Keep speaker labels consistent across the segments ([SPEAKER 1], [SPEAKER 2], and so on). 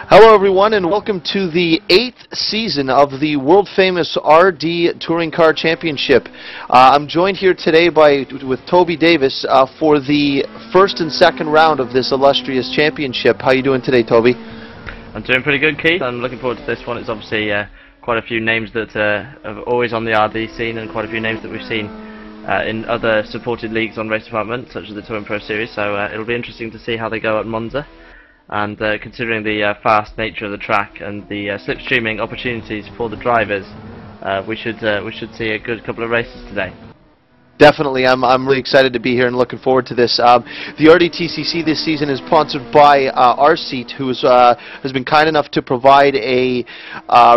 [SPEAKER 1] Hello everyone and welcome to the 8th season of the world famous RD Touring Car Championship. I'm joined here today with Toby Davis for the first and second round of this illustrious championship. How are you doing today, Toby?
[SPEAKER 2] I'm doing pretty good, Keith. I'm looking forward to this one. It's obviously quite a few names that are always on the RD scene and quite a few names that we've seen in other supported leagues on Race Department, such as the Touring Pro Series, so it'll be interesting to see how they go at Monza. And considering the fast nature of the track and the slipstreaming opportunities for the drivers, we should see a good couple of races today.
[SPEAKER 1] Definitely, I'm really excited to be here and looking forward to this. The RDTCC this season is sponsored by our seat, who has been kind enough to provide a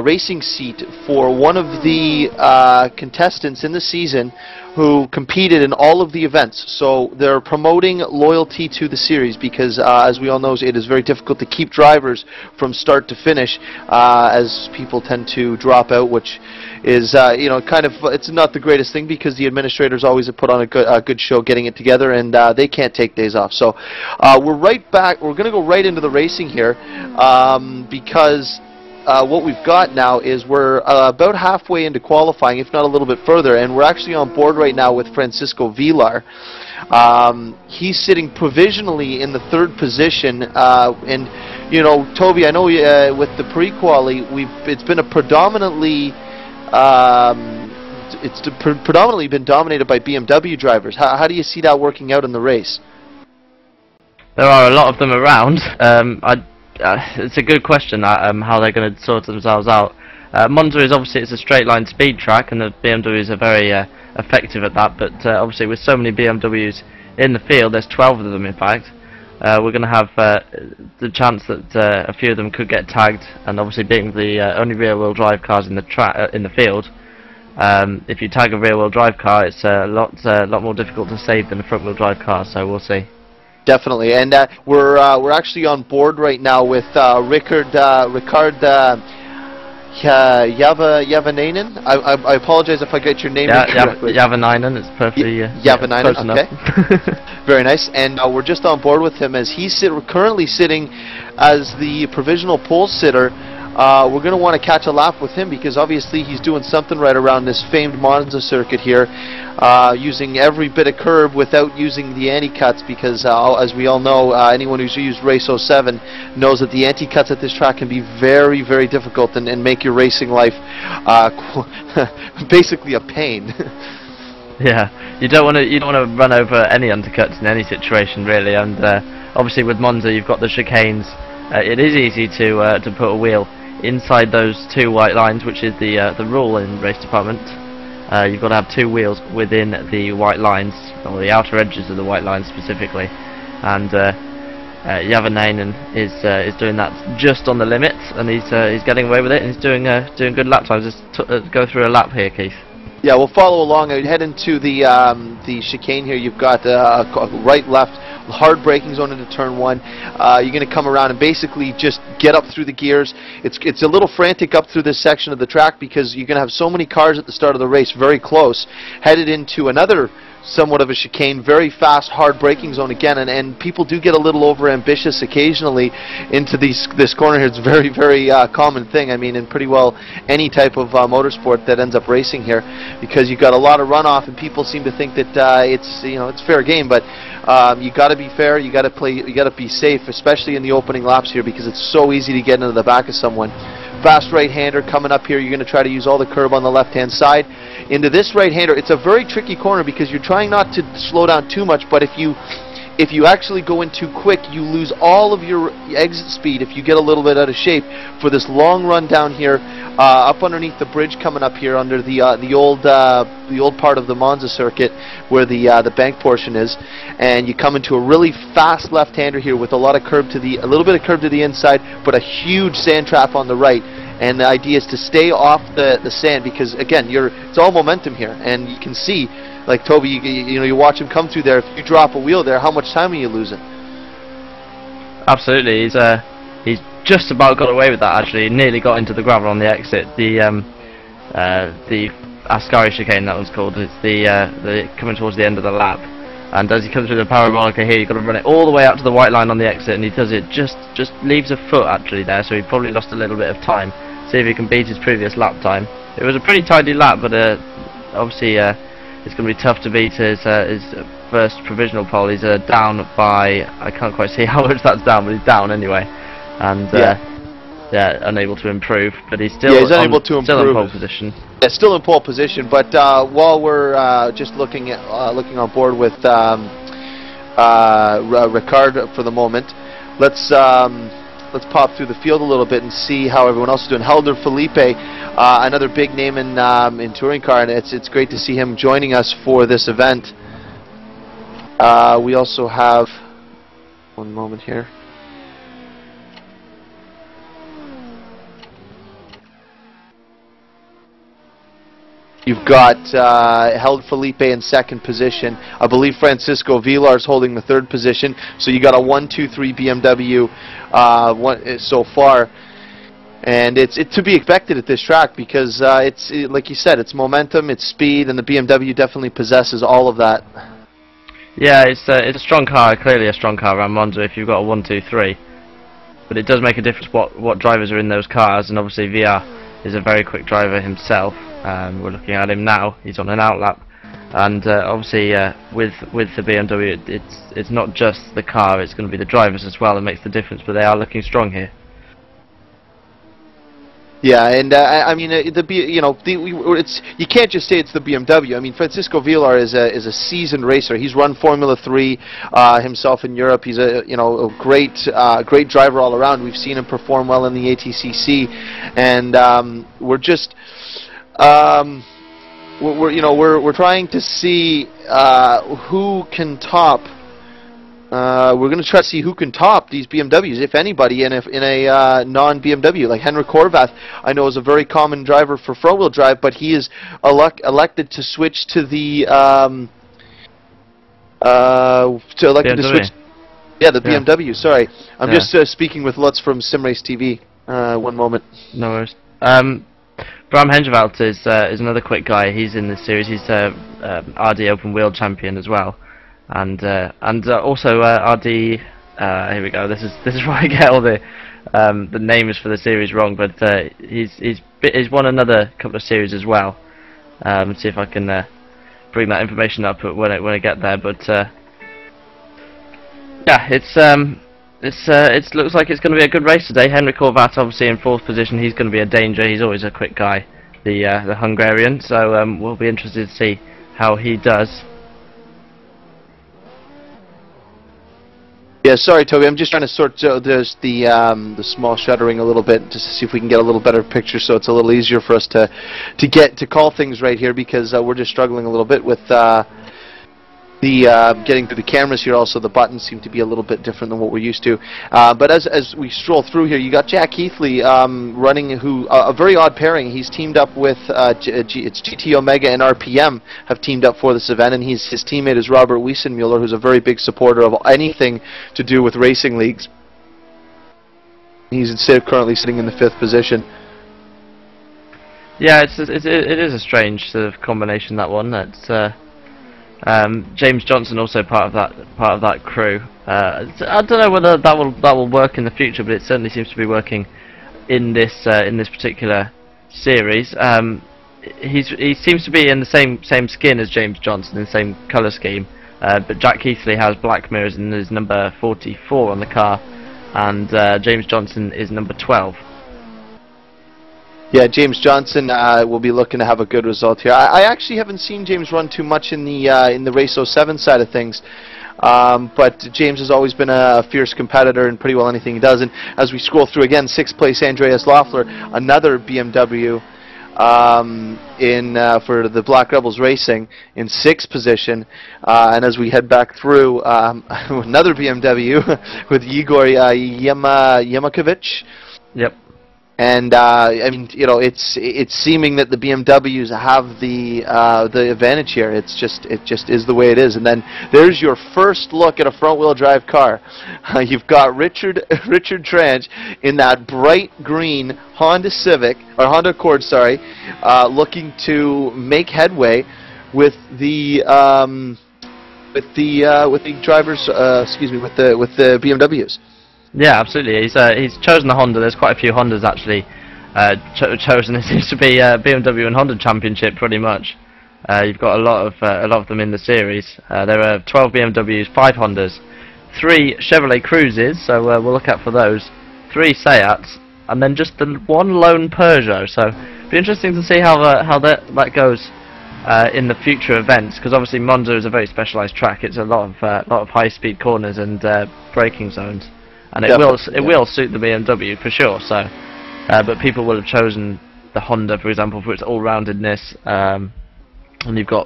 [SPEAKER 1] racing seat for one of the contestants in the season who competed in all of the events. So they're promoting loyalty to the series because, as we all know, it is very difficult to keep drivers from start to finish, as people tend to drop out, which is, it's not the greatest thing because the administrators always have put on a good show getting it together, and they can't take days off. So we're right back. We're going to go right into the racing here because what we've got now is we're about halfway into qualifying, if not a little bit further, and we're actually on board right now with Francisco Villar. He's sitting provisionally in the third position, and you know, Toby, I know with the pre-quali, it's been a predominantly predominantly been dominated by BMW drivers. How do you see that working out in the race?
[SPEAKER 2] There are a lot of them around. It's a good question how they're going to sort themselves out. Monza is obviously it's a straight line speed track, and the BMWs are very effective at that. But obviously, with so many BMWs in the field, there's 12 of them in fact. We're going to have the chance that a few of them could get tagged, and obviously being the only rear-wheel drive cars in the field, if you tag a rear-wheel drive car, it's a lot more difficult to save than a front-wheel drive car. So we'll see.
[SPEAKER 1] Definitely, and we're actually on board right now with Ricard Javanainen. I apologize if I get your name incorrectly.
[SPEAKER 2] Javanainen, it's perfectly
[SPEAKER 1] Javanainen.
[SPEAKER 2] close
[SPEAKER 1] enough. Very nice, and we're just on board with him as he's currently sitting as the provisional pole sitter. We're going to want to catch a lap with him because obviously he's doing something right around this famed Monza circuit here, using every bit of curb without using the anti-cuts because, as we all know, anyone who's used Race 07 knows that the anti-cuts at this track can be very, very difficult and make your racing life basically a pain.
[SPEAKER 2] Yeah, you don't want to run over any undercuts in any situation really, and obviously with Monza you've got the chicanes. It is easy to put a wheel inside those two white lines, which is the rule in Race Department. You've got to have two wheels within the white lines, or the outer edges of the white lines specifically. And Javanainen is doing that just on the limit, and he's getting away with it, and he's doing good lap times. Let's go through a lap here, Keith.
[SPEAKER 1] Yeah, we'll follow along. I'd head into the chicane here. You've got right, left, hard braking zone into turn one. You're going to come around and basically just get up through the gears. It's a little frantic up through this section of the track because you're going to have so many cars at the start of the race very close, headed into another somewhat of a chicane, very fast, hard braking zone again, and people do get a little over ambitious occasionally into this corner here. It's a very, very common thing. I mean, in pretty well any type of motorsport that ends up racing here, because you've got a lot of runoff, and people seem to think that it's fair game, but you got to be fair. You got to be safe, especially in the opening laps here, because it's so easy to get into the back of someone. Fast right-hander coming up here. You're going to try to use all the curb on the left-hand side. Into this right-hander, it's a very tricky corner because you're trying not to slow down too much, but if you actually go in too quick, you lose all of your exit speed if you get a little bit out of shape for this long run down here, up underneath the bridge coming up here under the old part of the Monza circuit where the bank portion is, and you come into a really fast left-hander here with a little bit of curb to the inside, but a huge sand trap on the right. And the idea is to stay off the sand because, again, it's all momentum here, and you can see, like Toby, you watch him come through there. If you drop a wheel there, how much time are you losing?
[SPEAKER 2] Absolutely, he's just about got away with that. Actually, he nearly got into the gravel on the exit. The Ascari chicane, that one's called. It's the coming towards the end of the lap. And as he comes through the parabolica here, you've got to run it all the way out to the white line on the exit, and he does it just leaves a foot actually there, so he probably lost a little bit of time. See if he can beat his previous lap time. It was a pretty tidy lap, but obviously it's going to be tough to beat his first provisional pole. He's down by, I can't quite see how much that's down, but he's down anyway, and yeah, unable to improve, but he's still still in pole position.
[SPEAKER 1] Yeah, still in pole position. But while we're just looking on board with Ricard for the moment, let's pop through the field a little bit and see how everyone else is doing. Helder Felipe, another big name in touring car, and it's great to see him joining us for this event. We also have, one moment here. You've got Held Felipe in second position. I believe Francisco Villar is holding the third position. So you got a 1-2-3 BMW so far, and it's to be expected at this track because it's like you said, it's momentum, it's speed, and the BMW definitely possesses all of that.
[SPEAKER 2] Yeah, it's a strong car, clearly a strong car around Monza if you've got a 1-2-3. But it does make a difference what drivers are in those cars, and obviously Villar is a very quick driver himself. We're looking at him now. He's on an outlap, and obviously with the BMW, it's not just the car; it's going to be the drivers as well that makes the difference. But they are looking strong here.
[SPEAKER 1] Yeah, and I mean you can't just say it's the BMW. I mean, Francisco Villar is a seasoned racer. He's run Formula 3 himself in Europe. He's a great driver all around. We've seen him perform well in the ATCC, and we're just. We're trying to see who can top. We're going to try to see who can top these BMWs, if anybody, in a non-BMW. Like Henrik Horvath, I know is a very common driver for front-wheel drive, but he is elected to switch to the BMW. Sorry, I'm just speaking with Lutz from SimRace TV. One moment.
[SPEAKER 2] No worries. Bram Henjeveld is another quick guy. He's in this series. He's RD Open Wheel champion as well, and also RD. Here we go. This is where I get all the names for the series wrong. But he's won another couple of series as well. Let's see if I can bring that information up when I get there. But yeah, it looks like it's going to be a good race today. Henrik Horvath obviously in fourth position. He's going to be a danger. He's always a quick guy, the Hungarian. So we'll be interested to see how he does.
[SPEAKER 1] Yeah, sorry, Toby. I'm just trying to sort the small shuttering a little bit just to see if we can get a little better picture, so it's a little easier for us to call things right here, because we're just struggling a little bit with getting through the cameras here. Also, the buttons seem to be a little bit different than what we're used to. But as we stroll through here, you got Jack Heathley running, a very odd pairing. He's teamed up with it's GT Omega and RPM have teamed up for this event, and his teammate is Robert Wiesenmuller, who's a very big supporter of anything to do with racing leagues. He's currently sitting in the 5th position.
[SPEAKER 2] Yeah, it is a strange sort of combination, that one. That's James Johnson also part of that crew. I don't know whether that will work in the future, but it certainly seems to be working in this particular series. He seems to be in the same skin as James Johnson, in the same colour scheme. But Jack Heathley has black mirrors and is number 44 on the car, and James Johnson is number 12.
[SPEAKER 1] Yeah, James Johnson will be looking to have a good result here. I actually haven't seen James run too much in the Race 07 side of things, but James has always been a fierce competitor in pretty well anything he does. And as we scroll through again, 6th place Andreas Loeffler, another BMW for the Black Rebels Racing in 6th position. And as we head back through, another BMW with Igor Yemakovic.
[SPEAKER 2] Yep.
[SPEAKER 1] And I mean, it's seeming that the BMWs have the advantage here. It just is the way it is. And then there's your first look at a front-wheel drive car. You've got Richard Tranch in that bright green Honda Civic, or Honda Accord, sorry, looking to make headway with the with the drivers, excuse me, with the BMWs.
[SPEAKER 2] Yeah, absolutely. He's chosen a Honda. There's quite a few Hondas actually chosen. It seems to be BMW and Honda Championship pretty much. You've got a lot of them in the series. There are 12 BMWs, 5 Hondas, 3 Chevrolet Cruises. So we'll look out for those. 3 Seats, and then just the 1 lone Peugeot. So it'll be interesting to see how that goes in the future events, because obviously Monza is a very specialised track. It's a lot of high-speed corners and braking zones, and it will suit the BMW for sure. So, but people will have chosen the Honda, for example, for its all-roundedness, and you've got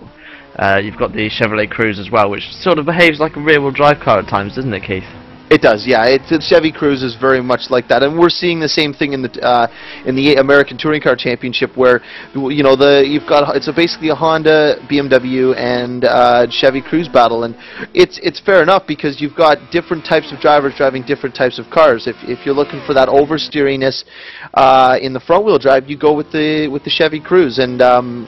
[SPEAKER 2] the Chevrolet Cruze as well, which sort of behaves like a rear-wheel drive car at times, doesn't it, Keith?
[SPEAKER 1] It does, yeah. The Chevy Cruze is very much like that, and we're seeing the same thing in the American Touring Car Championship, where it's basically a Honda, BMW, and Chevy Cruze battle, and it's fair enough because you've got different types of drivers driving different types of cars. If you're looking for that oversteeriness in the front wheel drive, you go with the Chevy Cruze, and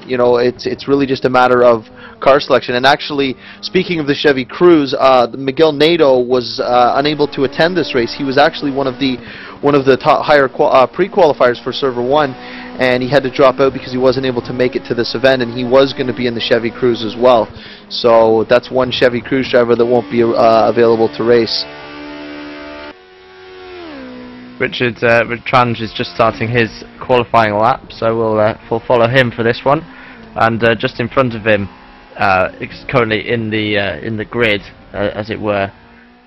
[SPEAKER 1] it's really just a matter of car selection. And actually, speaking of the Chevy Cruze, Miguel Neto was unable to attend this race. He was actually one of the top higher pre-qualifiers for Server 1, and he had to drop out because he wasn't able to make it to this event, and he was going to be in the Chevy Cruze as well. So that's one Chevy Cruze driver that won't be available to race.
[SPEAKER 2] Richard Trange is just starting his qualifying lap, so we'll follow him for this one. And just in front of him, currently in the grid, as it were,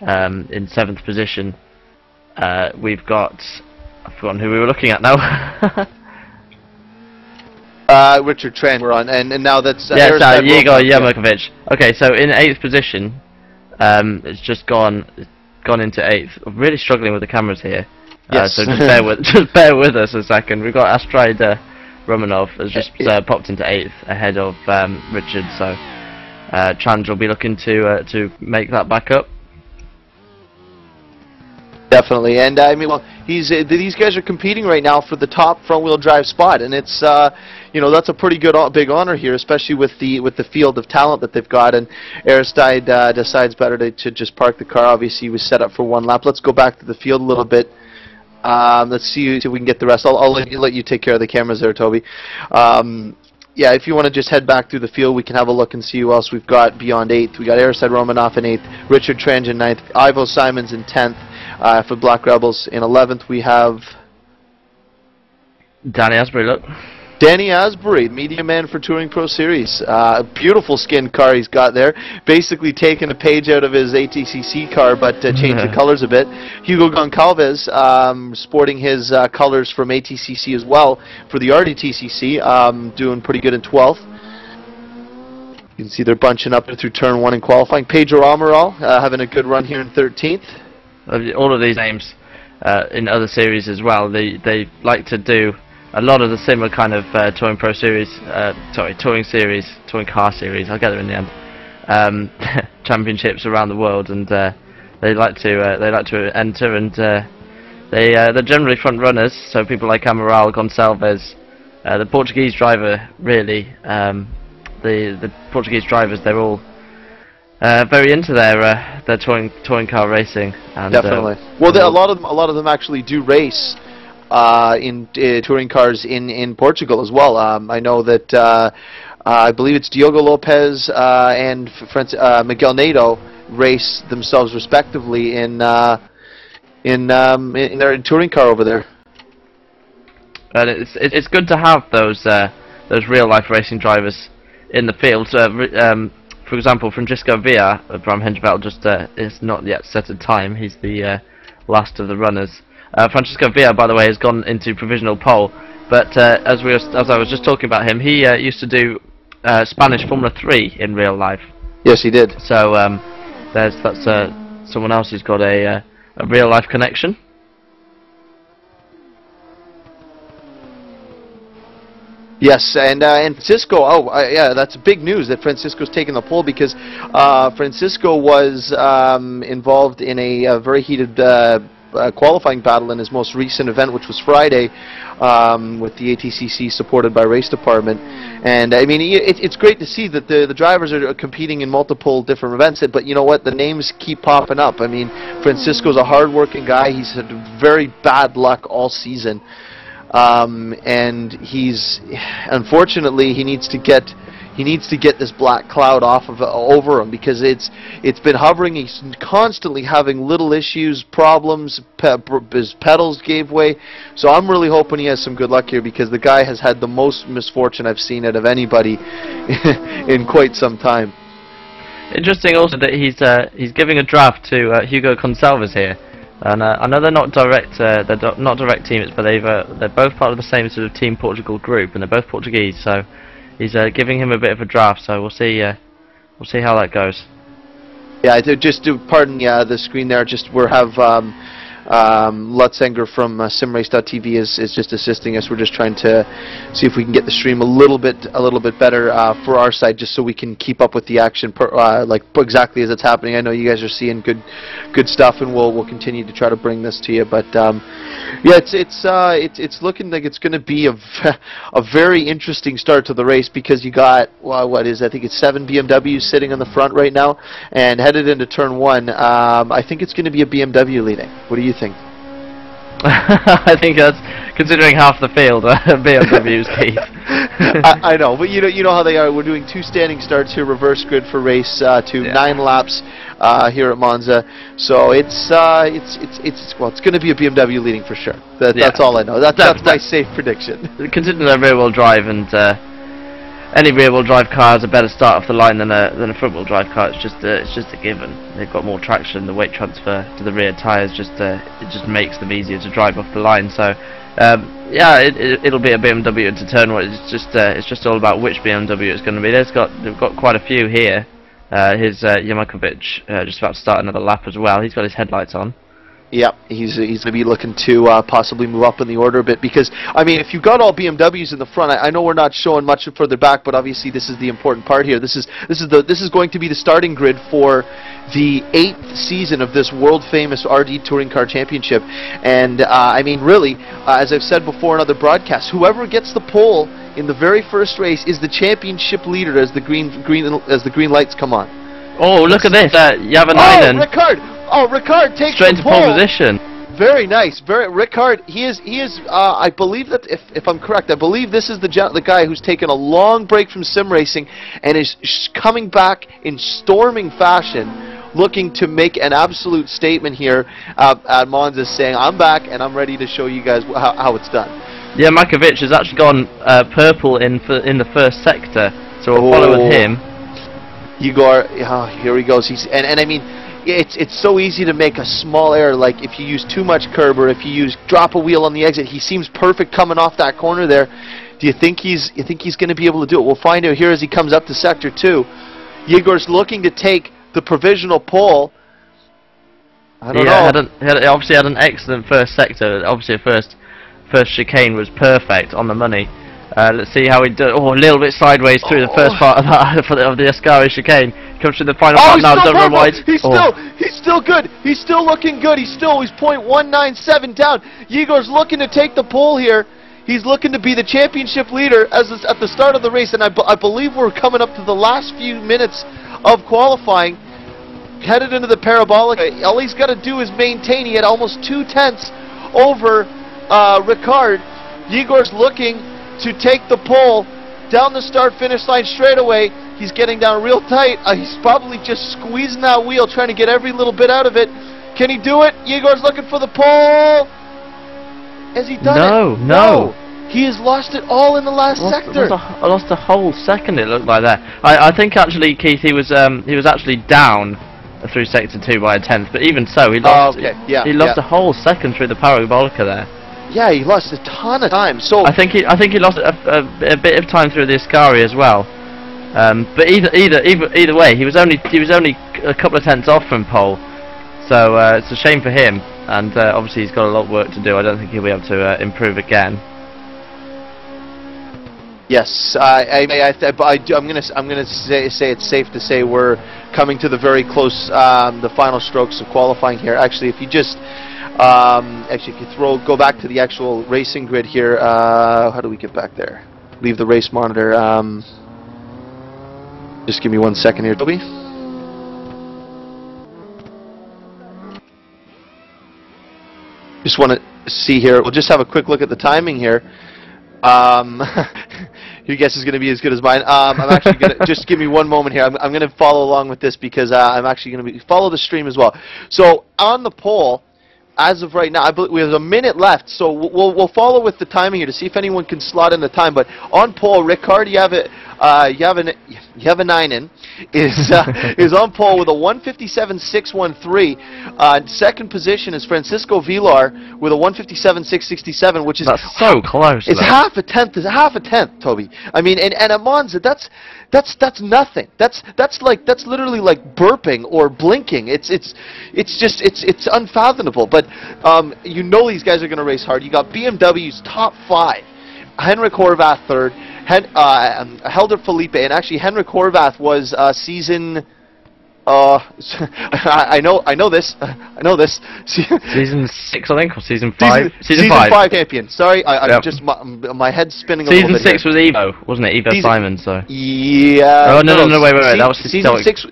[SPEAKER 2] in 7th position, we've got, I've forgotten who we were looking at now.
[SPEAKER 1] Richard Trange we're on, and now that's
[SPEAKER 2] Igor Yermakovich. Okay, so in 8th position, it's just gone into 8th. I'm really struggling with the cameras here.
[SPEAKER 1] Yes.
[SPEAKER 2] So just bear with us a second. We've got Astrid Romanov has just popped into 8th ahead of Richard. So Trange will be looking to make that back up.
[SPEAKER 1] Definitely, and I mean, well, these guys are competing right now for the top front-wheel drive spot, and it's that's a pretty good big honor here, especially with the field of talent that they've got. And Aristide decides better to just park the car. Obviously, he was set up for 1 lap. Let's go back to the field a little bit. Let's see if we can get the rest. I'll let you take care of the cameras there, Toby. Yeah, if you want to just head back through the field, we can have a look and see who else we've got beyond 8th. We got Aristide Romanov in 8th, Richard Trange in 9th, Ivo Simons in 10th. For Black Rebels in 11th, we have
[SPEAKER 2] Danny Asbury. Look,
[SPEAKER 1] Danny Asbury, media man for Touring Pro Series. Beautiful skinned car he's got there. Basically taking a page out of his ATCC car, but changed the colors a bit. Hugo Goncalves, sporting his colors from ATCC as well for the RDTCC, doing pretty good in 12th. You can see they're bunching up through turn 1 in qualifying. Pedro Amaral having a good run here in 13th.
[SPEAKER 2] All of these names in other series as well. They like to do a lot of the similar kind of touring car series. I'll get there in the end. Championships around the world, and they like to enter, and they're generally front runners. So people like Amaral, Gonçalves, the Portuguese driver, really. The Portuguese drivers, they're all very into their touring car racing. And,
[SPEAKER 1] definitely. Well, a lot of them actually do race in touring cars in Portugal as well. I know that I believe it's Diogo Lopez and Miguel Neto race themselves respectively in their touring car over there.
[SPEAKER 2] And it's good to have those real life racing drivers in the field. For example, Francisco Villa from Hengevel just is not yet set a time. He's the last of the runners. Francisco Villa, by the way, has gone into provisional pole. But as I was just talking about him, he used to do Spanish Formula 3 in real life.
[SPEAKER 1] Yes, he did.
[SPEAKER 2] So that's someone else who's got a real life connection.
[SPEAKER 1] Yes, and Francisco, yeah, that's big news that Francisco's taking the pole, because Francisco was involved in a very heated qualifying battle in his most recent event, which was Friday, with the ATCC supported by Race Department. And I mean, it's great to see that the drivers are competing in multiple different events. But you know what? The names keep popping up. I mean, Francisco's a hard-working guy. He's had very bad luck all season, and unfortunately he needs to get this black cloud over him, because it's been hovering. He's constantly having little issues, problems. His pedals gave way. So I'm really hoping he has some good luck here, because the guy has had the most misfortune I've seen out of anybody in quite some time.
[SPEAKER 2] Interesting also that he's giving a draft to Hugo Gonçalves here, and I know they're not direct teammates, but they're both part of the same sort of Team Portugal group, and they're both Portuguese. So he's giving him a bit of a draft, so we'll see how that goes. Yeah,
[SPEAKER 1] just to pardon the screen there. We have Lutzenger from simrace.tv is just assisting us. We're just trying to see if we can get the stream a little bit better for our side, just so we can keep up with the action like exactly as it's happening. I know you guys are seeing good stuff, and we'll continue to try to bring this to you. But yeah, it's looking like it's going to be a very interesting start to the race, because you got I think it's 7 BMWs sitting on the front right now, and headed into turn 1. I think it's going to be a BMW leading. What do you think?
[SPEAKER 2] I think that's, considering half the field, BMW's Keith.
[SPEAKER 1] I know, but you know how they are. We're doing 2 standing starts here, reverse grid for race 2, 9 laps here at Monza. So it's going to be a BMW leading for sure. That's all I know. That's my safe prediction.
[SPEAKER 2] Considering they're rear-wheel drive, and any rear-wheel drive car has a better start off the line than a front-wheel drive car. It's just a given. They've got more traction. The weight transfer to the rear tyres it just makes them easier to drive off the line. So yeah, it'll be a BMW into turn 1. It's just all about which BMW it's going to be. They've got quite a few here. Here's Yamakovic just about to start another lap as well. He's got his headlights on.
[SPEAKER 1] Yeah, he's going to be looking to possibly move up in the order a bit, because I mean, if you've got all BMWs in the front, I know we're not showing much further back, but obviously this is the important part here. This is going to be the starting grid for the 8th season of this world famous RD Touring Car Championship, and I mean, really, as I've said before in other broadcasts, whoever gets the pole in the very first race is the championship leader as the green lights come on.
[SPEAKER 2] Oh, look at this! Javanainen.
[SPEAKER 1] Oh, Ricard! Oh, Ricard takes
[SPEAKER 2] straight
[SPEAKER 1] the
[SPEAKER 2] into
[SPEAKER 1] pole.
[SPEAKER 2] pole position.
[SPEAKER 1] Very nice. Ricard. He is. I believe that if I'm correct, I believe this is the guy who's taken a long break from sim racing and is coming back in storming fashion, looking to make an absolute statement here at Monza, saying, "I'm back and I'm ready to show you guys how it's done."
[SPEAKER 2] Yeah, Makovic has actually gone purple in the first sector, so we'll follow with him.
[SPEAKER 1] Igor, here he goes. And I mean, it's so easy to make a small error, like if you use too much curb, or if you drop a wheel on the exit. He seems perfect coming off that corner there. Do you think he's going to be able to do it? We'll find out here as he comes up to sector 2. Igor's looking to take the provisional pole. I don't know.
[SPEAKER 2] He obviously had an excellent first sector. Obviously, first chicane was perfect, on the money. Let's see how he does. Oh, a little bit sideways through the first part of the Ascari chicane. Comes to the final part now. Don't run wide.
[SPEAKER 1] He's still good. He's still looking good. He's 0.197 down. Igor's looking to take the pole here. He's looking to be the championship leader at the start of the race, and I believe we're coming up to the last few minutes of qualifying. Headed into the parabolic. All he's got to do is maintain. He had almost 2/10 over Ricard. Igor's looking to take the pole down the start-finish line straight away. He's getting down real tight. He's probably just squeezing that wheel, trying to get every little bit out of it. Can he do it? Igor's looking for the pole. Has he done it?
[SPEAKER 2] No.
[SPEAKER 1] He has lost it all in the last sector.
[SPEAKER 2] I lost a whole second, it looked like that. I think actually, Keith, he was actually down through sector 2 by a 1/10, but even so, he lost. He lost a whole second through the parabolica there.
[SPEAKER 1] Yeah, he lost a ton of time. So
[SPEAKER 2] I think he lost a bit of time through the Ascari as well. But either way, he was only a couple of tenths off from pole. So it's a shame for him, and obviously he's got a lot of work to do. I don't think he'll be able to improve again.
[SPEAKER 1] Yes, I'm gonna say it's safe to say we're coming to the very close, the final strokes of qualifying here. Actually, if you just actually if you go back to the actual racing grid here. How do we get back there? Leave the race monitor. Just give me 1 second here, Toby. Just want to see here. We'll just have a quick look at the timing here. Your guess is going to be as good as mine. I'm actually going to just give me 1 moment here. I'm going to follow along with this because I'm actually going to follow the stream as well. So on the pole, as of right now, I believe we have a minute left. So we'll follow with the timing here to see if anyone can slot in the time. But on pole, Rickard, you have a 9 in. Is on pole with a 157.613. Second position is Francisco Villar with a 157.667, which is
[SPEAKER 2] that's so close.
[SPEAKER 1] It's half a tenth, Toby. I mean, and at Monza, that's nothing. That's literally like burping or blinking. It's unfathomable. But you know these guys are going to race hard. You got BMW's top 5. Henrik Horvath third, Helder Felipe, and actually Henrik Horvath was season. I know this.
[SPEAKER 2] Season 6, I think, or season 5.
[SPEAKER 1] Season 5 champion. Sorry, I'm just my head's spinning a little bit.
[SPEAKER 2] Season 6 was Evo, wasn't it? Evo Simon. So.
[SPEAKER 1] Yeah.
[SPEAKER 2] Oh no, wait. That was
[SPEAKER 1] season 6.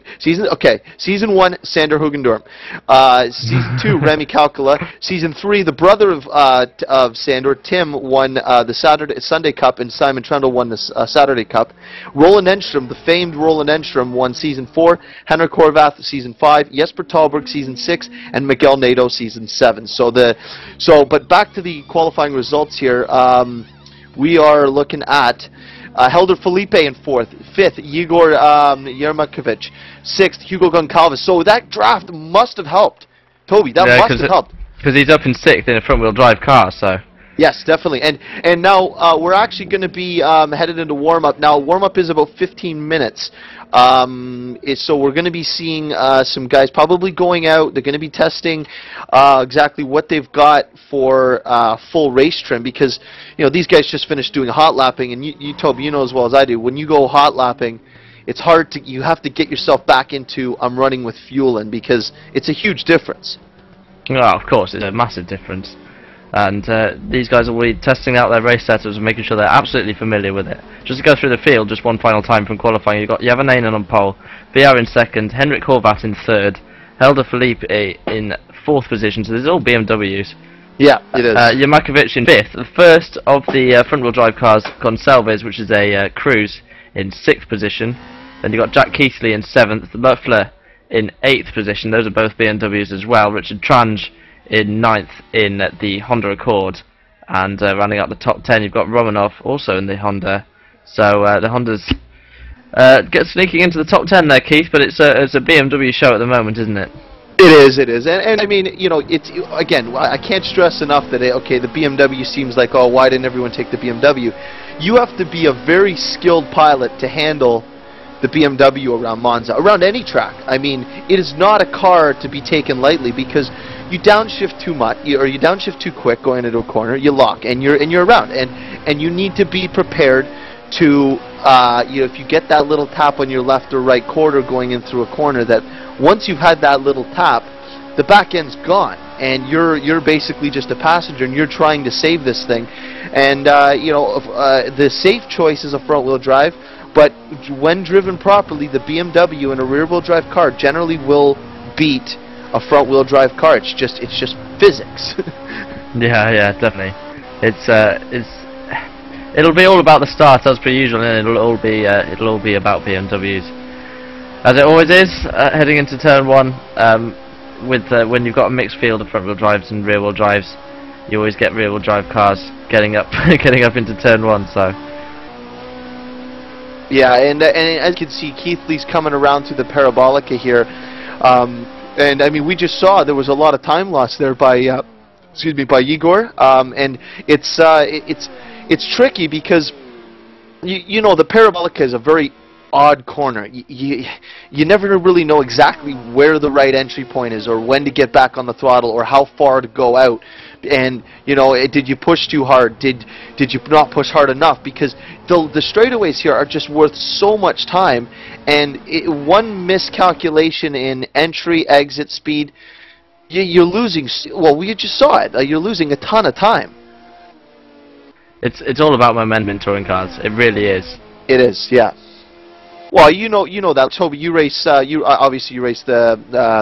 [SPEAKER 1] Season 1, Sander Hogendoorn. Season 2, Rami Kaukola. Season 3, the brother of Sander, Tim, won the Sunday Cup, and Simon Trendell won the Saturday Cup. Roland Ehnström, the famed Roland Ehnström, won season 4. Henrik Horvath season 5, Jesper Taulborg season 6, and Miguel Neto season 7. But back to the qualifying results here. We are looking at Helder Felipe in 4th, 5th Igor Yermakovic, 6th Hugo Goncalves. So that draft must have helped, Toby. That must have helped
[SPEAKER 2] because he's up in 6th in a front-wheel drive car. So.
[SPEAKER 1] Yes, definitely. And now we're actually going to be headed into warm-up. Now, warm-up is about 15 minutes. So we're going to be seeing some guys probably going out. They're going to be testing exactly what they've got for full race trim because, you know, these guys just finished doing hot lapping. And you Toby, you know as well as I do, when you go hot lapping, it's hard to, you have to get yourself back into I'm running with fuel in because it's a huge difference.
[SPEAKER 2] Oh, of course, it's a massive difference. And these guys will be testing out their race setups and making sure they're absolutely familiar with it. Just to go through the field, just one final time from qualifying, you've got Javanen on pole, VR in 2nd, Henrik Horvath in 3rd, Helder Felipe in 4th position, so this is all BMWs.
[SPEAKER 1] Yeah, it is.
[SPEAKER 2] Yermakovic in 5th. The first of the front-wheel drive cars, Gonçalves, which is a Cruise, in 6th position. Then you've got Jack Keithley in 7th, Loeffler in 8th position, those are both BMWs as well, Richard Trange in 9th in the Honda Accord, and rounding out the top 10 you've got Romanov also in the Honda. So the Hondas get sneaking into the top 10 there, Keith, but it's a BMW show at the moment, isn't it?
[SPEAKER 1] It is, and I mean, you know, it's again, I can't stress enough that okay, the BMW seems like, oh, why didn't everyone take the BMW? You have to be a very skilled pilot to handle the BMW around Monza, around any track. I mean, it is not a car to be taken lightly because you downshift too much, or you downshift too quick going into a corner, you lock, and you're around, and you need to be prepared to, you know, if you get that little tap on your left or right quarter going in through a corner, that once you've had that little tap, the back end's gone, and you're basically just a passenger, and you're trying to save this thing, and you know, the safe choice is a front-wheel drive. But when driven properly, the BMW in a rear-wheel drive car generally will beat a front-wheel drive car. It's just physics.
[SPEAKER 2] yeah, definitely. It'll be all about the start as per usual, and it'll all be about BMWs, as it always is. Heading into turn 1, when you've got a mixed field of front-wheel drives and rear-wheel drives, you always get rear-wheel drive cars getting up into turn 1. So.
[SPEAKER 1] Yeah, and as you can see, Keithley's coming around through the Parabolica here, and I mean, we just saw there was a lot of time lost there by Igor, and it's tricky because you know the Parabolica is a very odd corner. You never really know exactly where the right entry point is, or when to get back on the throttle, or how far to go out, And did you push too hard? Did you not push hard enough? Because the straightaways here are just worth so much time, and one miscalculation in entry exit speed, you're losing. Well, we just saw it. You're losing a ton of time.
[SPEAKER 2] It's all about momentum in touring cars. It really is.
[SPEAKER 1] It is, yeah. Well, you know that, Toby. You race. Obviously you race the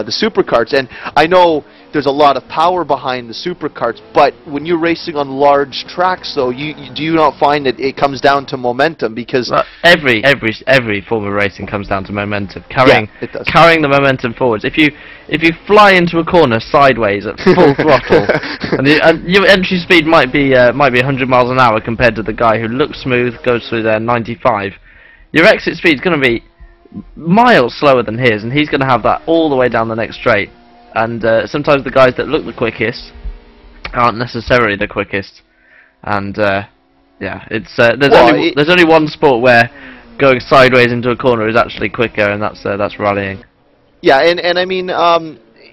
[SPEAKER 1] supercarts, and I know there's a lot of power behind the supercarts. But when you're racing on large tracks, though, do you not find that it comes down to momentum? Because
[SPEAKER 2] every form of racing comes down to momentum. Carrying the momentum forwards. If you fly into a corner sideways at full throttle, and your entry speed might be 100 miles an hour compared to the guy who looks smooth, goes through there 95. Your exit speed is going to be miles slower than his, and he's going to have that all the way down the next straight. And sometimes the guys that look the quickest aren't necessarily the quickest. And yeah, it's there's only one sport where going sideways into a corner is actually quicker, and that's rallying.
[SPEAKER 1] Yeah, and I mean,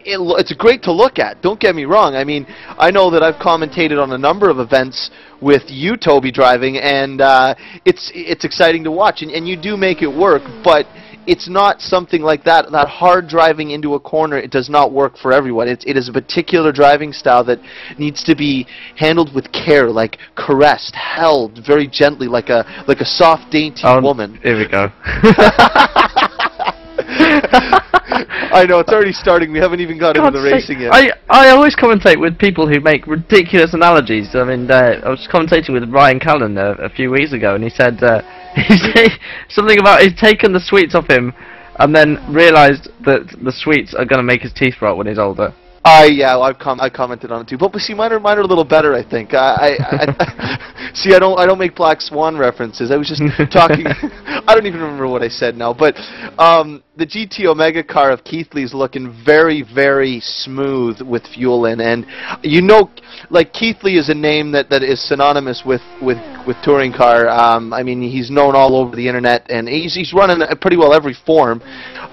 [SPEAKER 1] it's great to look at. Don't get me wrong. I mean, I know that I've commentated on a number of events with you, Toby, driving, and it's exciting to watch, and you do make it work, but it's not something like that hard driving into a corner. It does not work for everyone. It is a particular driving style that needs to be handled with care, like caressed, held very gently, like a soft, dainty woman.
[SPEAKER 2] Here we go.
[SPEAKER 1] I know, it's already starting. We haven't even got into the racing yet.
[SPEAKER 2] I always commentate with people who make ridiculous analogies. I mean, I was commentating with Ryan Callan a few weeks ago, and he said something about he's taken the sweets off him and then realised that the sweets are going to make his teeth rot when he's older.
[SPEAKER 1] Yeah, I commented on it too. But see, mine are a little better, I think. See, I don't make Black Swan references. I was just talking. I don't even remember what I said now. But the GT Omega car of Keithley is looking very, very smooth with fuel in, and like Keithley is a name that is synonymous with touring car. I mean, he's known all over the internet, and he's running pretty well every form.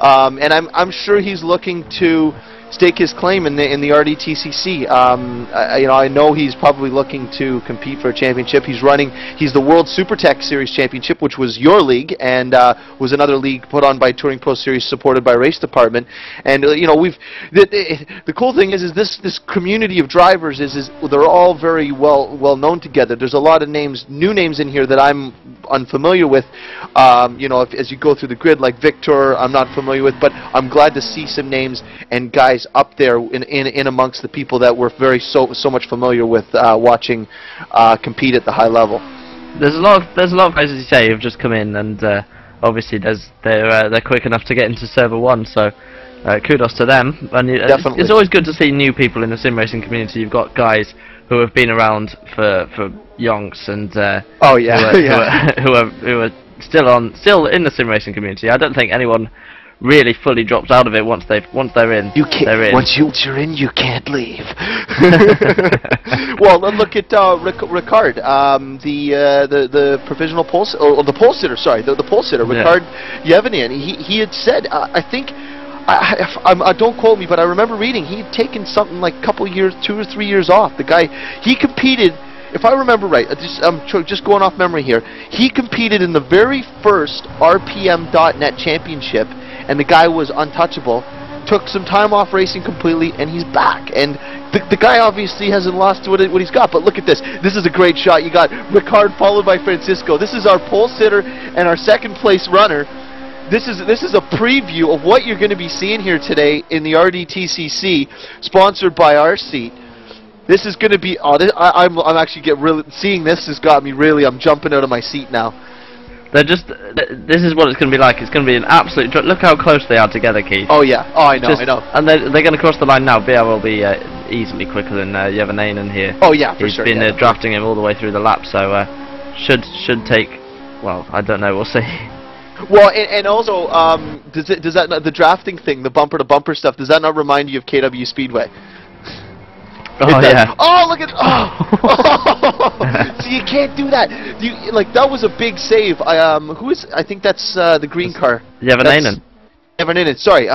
[SPEAKER 1] And I'm sure he's looking to stake his claim in the RDTCC. I know he's probably looking to compete for a championship. He's the World Super Tech Series Championship, which was your league, and was another league put on by Touring Pro Series, supported by Race Department. And the cool thing is this community of drivers is they're all very well known together. There's a lot of new names in here that I'm unfamiliar with. As you go through the grid, like Victor, I'm not familiar with, but I'm glad to see some names and guys up there in amongst the people that we're so much familiar with watching compete at the high level.
[SPEAKER 2] There's a lot of guys, as you say, who've just come in, and obviously they're quick enough to get into Server 1, so kudos to them. And
[SPEAKER 1] definitely,
[SPEAKER 2] it's always good to see new people in the sim racing community. You've got guys who have been around for yonks, and who are still in the sim racing community. I don't think anyone really fully drops out of it once they're in. They're in.
[SPEAKER 1] Once you're in, you can't leave. Well, look at Ricard, the provisional pole, or the pole sitter. Sorry, the pole sitter, Ricard Yevanian. He had said, I think, I don't quote me, but I remember reading he had taken something like a couple years, 2 or 3 years off. The guy, he competed. If I remember right, I'm just going off memory here. He competed in the very first RPM.net championship, and the guy was untouchable. Took some time off racing completely, and he's back. And the guy obviously hasn't lost what he's got. But look at this. This is a great shot. You got Ricard followed by Francisco. This is our pole sitter and our second place runner. This is a preview of what you're going to be seeing here today in the RDTCC, sponsored by RSeat. This is going to be. I'm actually seeing this has got me really. I'm jumping out of my seat now.
[SPEAKER 2] This is what it's going to be like. It's going to be an absolute. Look how close they are together, Keith.
[SPEAKER 1] Oh yeah. Oh, I know. I know.
[SPEAKER 2] And they're going to cross the line now. BR will be easily quicker than Yevanainen here.
[SPEAKER 1] Oh yeah, for sure.
[SPEAKER 2] He's been drafting him all the way through the lap, so should take. Well, I don't know. We'll see.
[SPEAKER 1] Well, and also, does that the drafting thing, the bumper to bumper stuff, does that not remind you of KW Speedway?
[SPEAKER 2] Oh yeah.
[SPEAKER 1] Oh, look at So you can't do that. That was a big save. I think that's the green car.
[SPEAKER 2] Yevanainen.
[SPEAKER 1] Yevanainen. Sorry.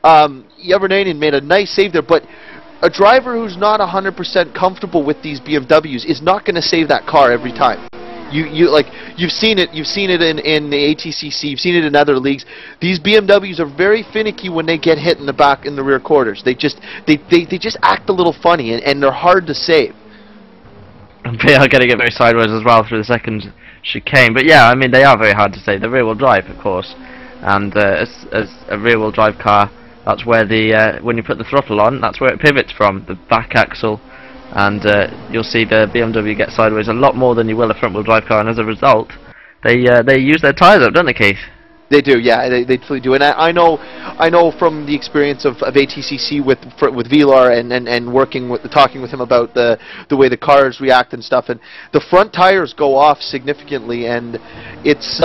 [SPEAKER 1] Yevanainen made a nice save there, but a driver who's not 100% comfortable with these BMWs is not going to save that car every time. You've seen it in the ATCC, you've seen it in other leagues. These BMWs are very finicky when they get hit in the rear quarters. They just act a little funny, and they're hard to save.
[SPEAKER 2] They are getting it very sideways as well through the second chicane. But yeah, I mean, they are very hard to save. The rear wheel drive, of course, and as a rear wheel drive car, that's where the when you put the throttle on, that's where it pivots from, the back axle. And you'll see the BMW get sideways a lot more than you will a front-wheel drive car, and as a result, they use their tyres up, don't they, Keith?
[SPEAKER 1] They do, yeah, they totally do. And I know from the experience of ATCC with Vilar and talking with him about the way the cars react and stuff, and the front tires go off significantly, and it's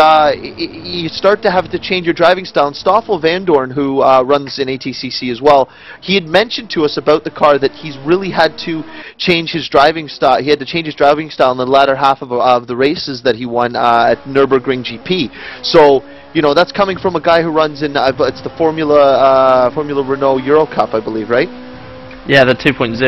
[SPEAKER 1] you start to have to change your driving style. And Stoffel Vandoorn, who runs in ATCC as well, he had mentioned to us about the car that he's really had to change his driving style. He had to change his driving style in the latter half of the races that he won at Nürburgring GP. So, you know, that's coming from a guy who runs in, it's the Formula Renault Euro Cup, I believe, right?
[SPEAKER 2] Yeah, the 2.0,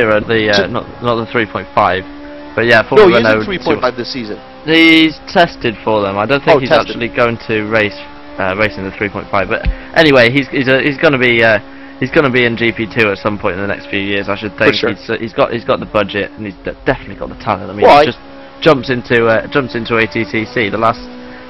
[SPEAKER 2] not the 3.5. But yeah, Formula Renault.
[SPEAKER 1] No, he's in 3.5 this season.
[SPEAKER 2] He's tested for them. I don't think he's actually going to racing the 3.5. But anyway, he's going to be in GP2 at some point in the next few years, I should think.
[SPEAKER 1] For sure.
[SPEAKER 2] He's got the budget, and he's definitely got the talent. I mean, he just jumps into ATCC. The last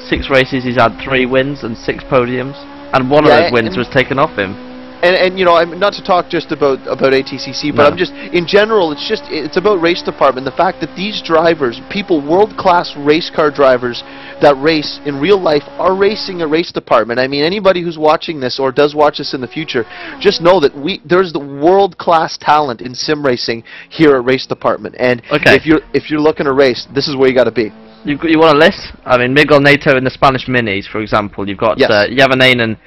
[SPEAKER 2] 6 races he's had 3 wins and 6 podiums, and one of those wins was taken off him.
[SPEAKER 1] And you know, I'm not to talk just about ATCC, but I'm just in general. It's about race department. The fact that these drivers, world-class race car drivers that race in real life, are racing a race department. I mean, anybody who's watching this or does watch this in the future, just know that there's the world-class talent in sim racing here at Race Department. And if you're looking to race, this is where you got to be.
[SPEAKER 2] You want a list? I mean, Miguel Neto in the Spanish Minis, for example. You've got Javanainen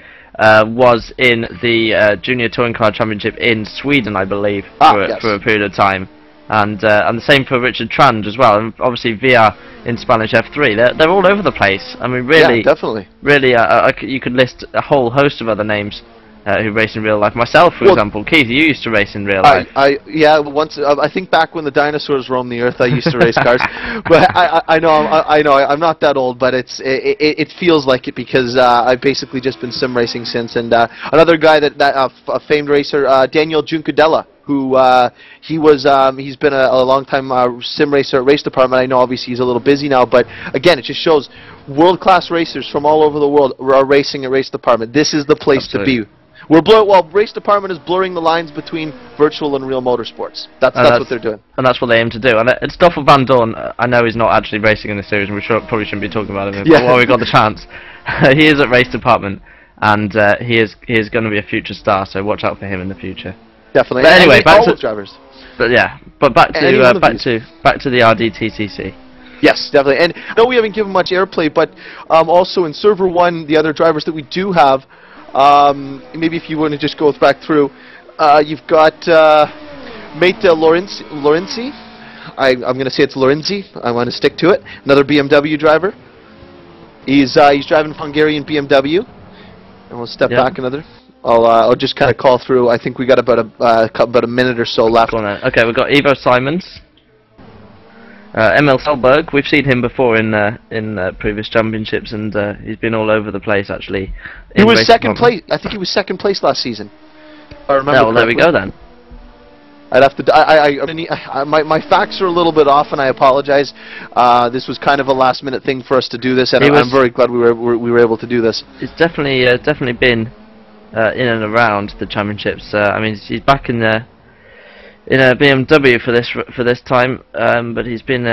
[SPEAKER 2] was in the Junior Touring Car Championship in Sweden, I believe, for a period of time, and the same for Richard Trand as well. And obviously, Via in Spanish F3. They're all over the place. I mean, really,
[SPEAKER 1] yeah, definitely.
[SPEAKER 2] Really, you could list a whole host of other names who race in real life. Myself, for example, Keith, you used to race in real life.
[SPEAKER 1] Once. I think back when the dinosaurs roamed the earth, I used to race cars. But I know I'm not that old, but it feels like it, because I've basically just been sim racing since. And another guy a famed racer, Daniel Juncadella, who he's been a long time sim racer at Race Department. I know obviously he's a little busy now, but again, it just shows world-class racers from all over the world are racing at Race Department. This is the place to be. Race Department is blurring the lines between virtual and real motorsports. That's what they're doing.
[SPEAKER 2] And that's what they aim to do. And Stoffel Vandoorn, I know he's not actually racing in this series, and we probably shouldn't be talking about him, but while we got the chance, he is at Race Department, and he is going to be a future star, so watch out for him in the future.
[SPEAKER 1] Definitely.
[SPEAKER 2] But anyway, back to
[SPEAKER 1] drivers.
[SPEAKER 2] But back to the RDTCC.
[SPEAKER 1] Yes, definitely. And I know we haven't given much airplay, but also in Server 1, the other drivers that we do have, maybe if you want to just go back through, you've got Mate Lorenzi. I'm going to say it's Lorenzi. I want to stick to it. Another BMW driver. He's driving a Hungarian BMW. And we'll step back another. I'll just kind of call through. I think we got about a minute or so left.
[SPEAKER 2] Okay, we've got Ivo Simons. Emil Selberg, we've seen him before in previous championships, and he's been all over the place actually.
[SPEAKER 1] He was second place. I think he was second place last season. I remember.
[SPEAKER 2] Well, there we go then.
[SPEAKER 1] I'd have to. My facts are a little bit off, and I apologize. This was kind of a last-minute thing for us to do this, and I'm very glad we were able to do this.
[SPEAKER 2] It's definitely been in and around the championships. I mean, he's back in a BMW for this time, but he's been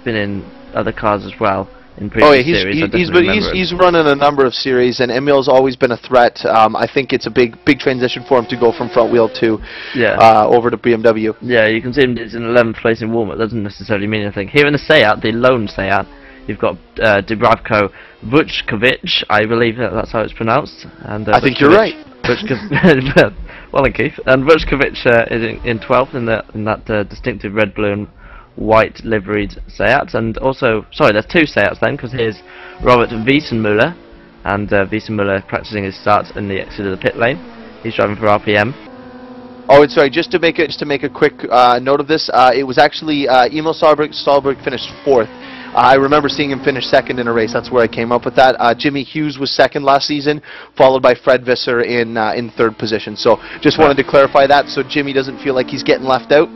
[SPEAKER 2] in other cars as well in previous series.
[SPEAKER 1] He's running a number of series, and Emil's always been a threat. I think it's a big transition for him to go from front wheel to over to BMW.
[SPEAKER 2] Yeah, you can see him. It's in 11th place in WARMUP. Doesn't necessarily mean anything. Here in the Seat, the lone Seat, you've got Dubravko Vučković. I believe that's how it's pronounced. And
[SPEAKER 1] I think you're right.
[SPEAKER 2] Well, and Keith. And Vučković is in 12th in that distinctive red, blue, and white liveried Seat. And also, sorry, there's 2 Seats then, because here's Robert Wiesenmüller, and Wiesenmüller practicing his starts in the exit of the pit lane. He's driving for RPM.
[SPEAKER 1] Oh, and sorry, just to make a quick note of this, it was actually Emil Stallberg finished 4th. I remember seeing him finish 2nd in a race. That's where I came up with that. Jimmy Hughes was 2nd last season, followed by Fred Visser in 3rd position. So just wanted to clarify that, so Jimmy doesn't feel like he's getting left out.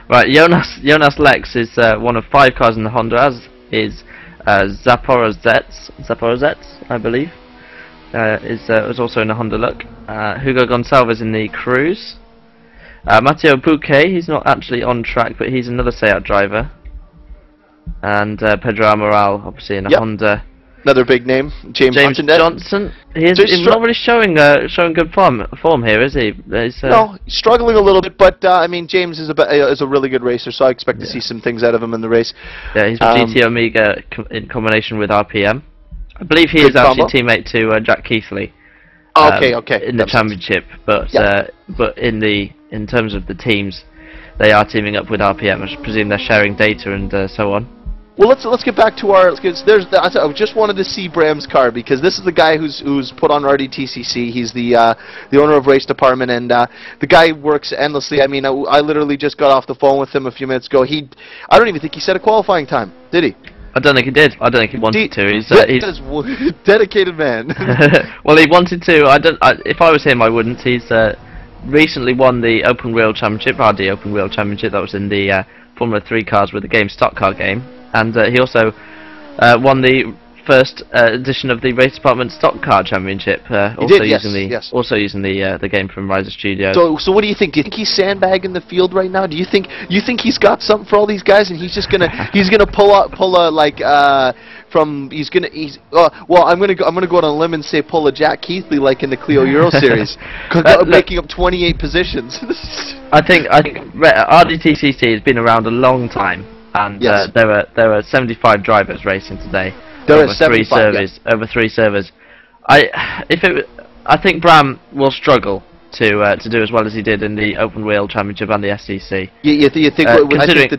[SPEAKER 2] Right, Jonas Lex is one of 5 cars in the Honda, as is Zaporozets, I believe. Was also in the Honda look. Hugo Gonçalves in the Cruise. Matteo Bouquet, he's not actually on track, but he's another Seat driver. And Pedro Amaral, obviously in a Honda.
[SPEAKER 1] Another big name, James
[SPEAKER 2] Johnson. He's not really showing good form here, is he?
[SPEAKER 1] No, he's struggling a little bit, but I mean, James is a really good racer, so I expect to see some things out of him in the race.
[SPEAKER 2] Yeah, he's with GT Omega in combination with RPM. I believe he is actually teammate to Jack Keithley.
[SPEAKER 1] Okay.
[SPEAKER 2] In the championship, but in terms of the teams, they are teaming up with RPM. I presume they're sharing data and so on.
[SPEAKER 1] Well, let's get back to our. I just wanted to see Bram's car, because this is the guy who's put on RDTCC. He's the owner of Race Department, and the guy works endlessly. I mean, I literally just got off the phone with him a few minutes ago. I don't even think he set a qualifying time, did he?
[SPEAKER 2] I don't think he did. I don't think he wanted to. He's
[SPEAKER 1] a dedicated man.
[SPEAKER 2] Well, he wanted to. If I was him, I wouldn't. He's recently won the Open Wheel Championship, RD Open Wheel Championship. That was in the Formula 3 cars with the Game Stock Car game. And he also won the first edition of the Race Department Stock Car Championship, also using the game from Riser Studio.
[SPEAKER 1] So what do you think? Do you think he's sandbagging the field right now? Do you think he's got something for all these guys, and he's just gonna pull a well, I'm gonna go on a limb and say pull a Jack Keithley like in the Clio Euro Series, making up 28 positions.
[SPEAKER 2] I think RDTCC has been around a long time. And there are 75 drivers racing today. Over 3 servers. I think Bram will struggle to do as well as he did in the Open Wheel Championship and the STCC.
[SPEAKER 1] You think? I think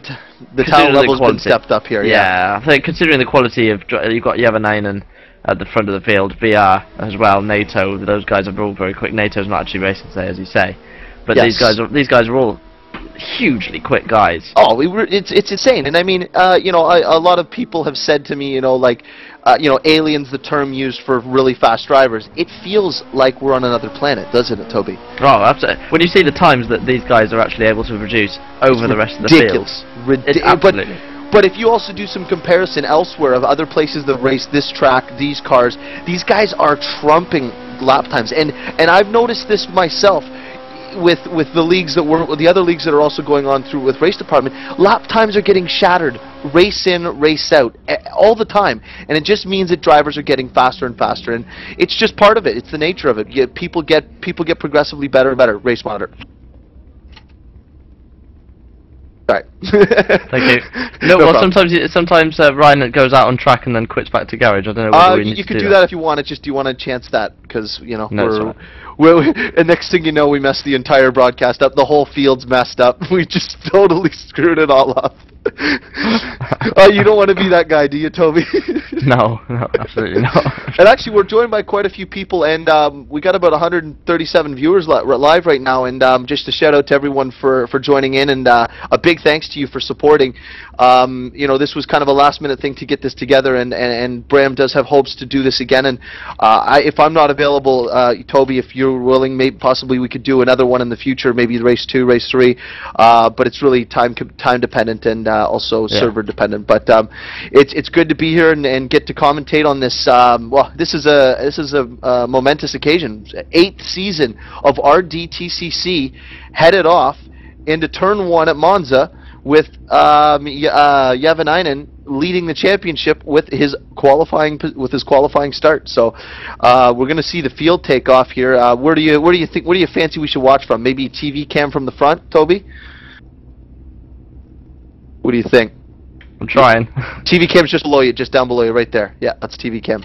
[SPEAKER 1] the talent level's been stepped up here.
[SPEAKER 2] Yeah, I think considering the quality of you've got Javanainen at the front of the field, VR as well, Neto. Those guys are all very quick. Neto's not actually racing today, as you say, but these guys are all hugely quick guys. Oh,
[SPEAKER 1] it's insane. And I mean, a lot of people have said to me, aliens, the term used for really fast drivers. It feels like we're on another planet, doesn't it, Toby?
[SPEAKER 2] Oh, absolutely. When you see the times that these guys are actually able to produce over the rest of the field,
[SPEAKER 1] ridiculous. But if you also do some comparison elsewhere of other places that race this track, these cars, these guys are trumping lap times. And I've noticed this myself. With the leagues the other leagues that are also going on through with Race Department, lap times are getting shattered, race in, race out, all the time, and it just means that drivers are getting faster and faster, and it's just part of it. It's the nature of it. People get progressively better and better. Race monitor. Sorry.
[SPEAKER 2] Thank you. No, well, sometimes Ryan goes out on track and then quits back to garage. I don't know whether
[SPEAKER 1] you could do that if you want. Do you want to chance that? Because and next thing you know, we messed the entire broadcast up. The whole field's messed up. We just totally screwed it all up. You don't want to be that guy, do you, Toby?
[SPEAKER 2] No, absolutely not.
[SPEAKER 1] And actually, we're joined by quite a few people, and we got about 137 viewers live right now. And just a shout out to everyone for joining in, and a big thanks to you for supporting. This was kind of a last-minute thing to get this together, and Bram does have hopes to do this again. And if I'm not available, Toby, if you're willing, maybe possibly we could do another one in the future, maybe race 2, race 3. But it's really time dependent and also server dependent. But it's good to be here and get to commentate on this. This is a momentous occasion. 8th season of RDTCC headed off into turn 1 at Monza with Javanainen leading the championship with his qualifying start. So we're going to see the field take off here. Where do you fancy we should watch from? Maybe TV cam from the front, Toby? What do you think?
[SPEAKER 2] I'm trying.
[SPEAKER 1] TV cam's just below you, just down below you, right there. Yeah, that's TV cam.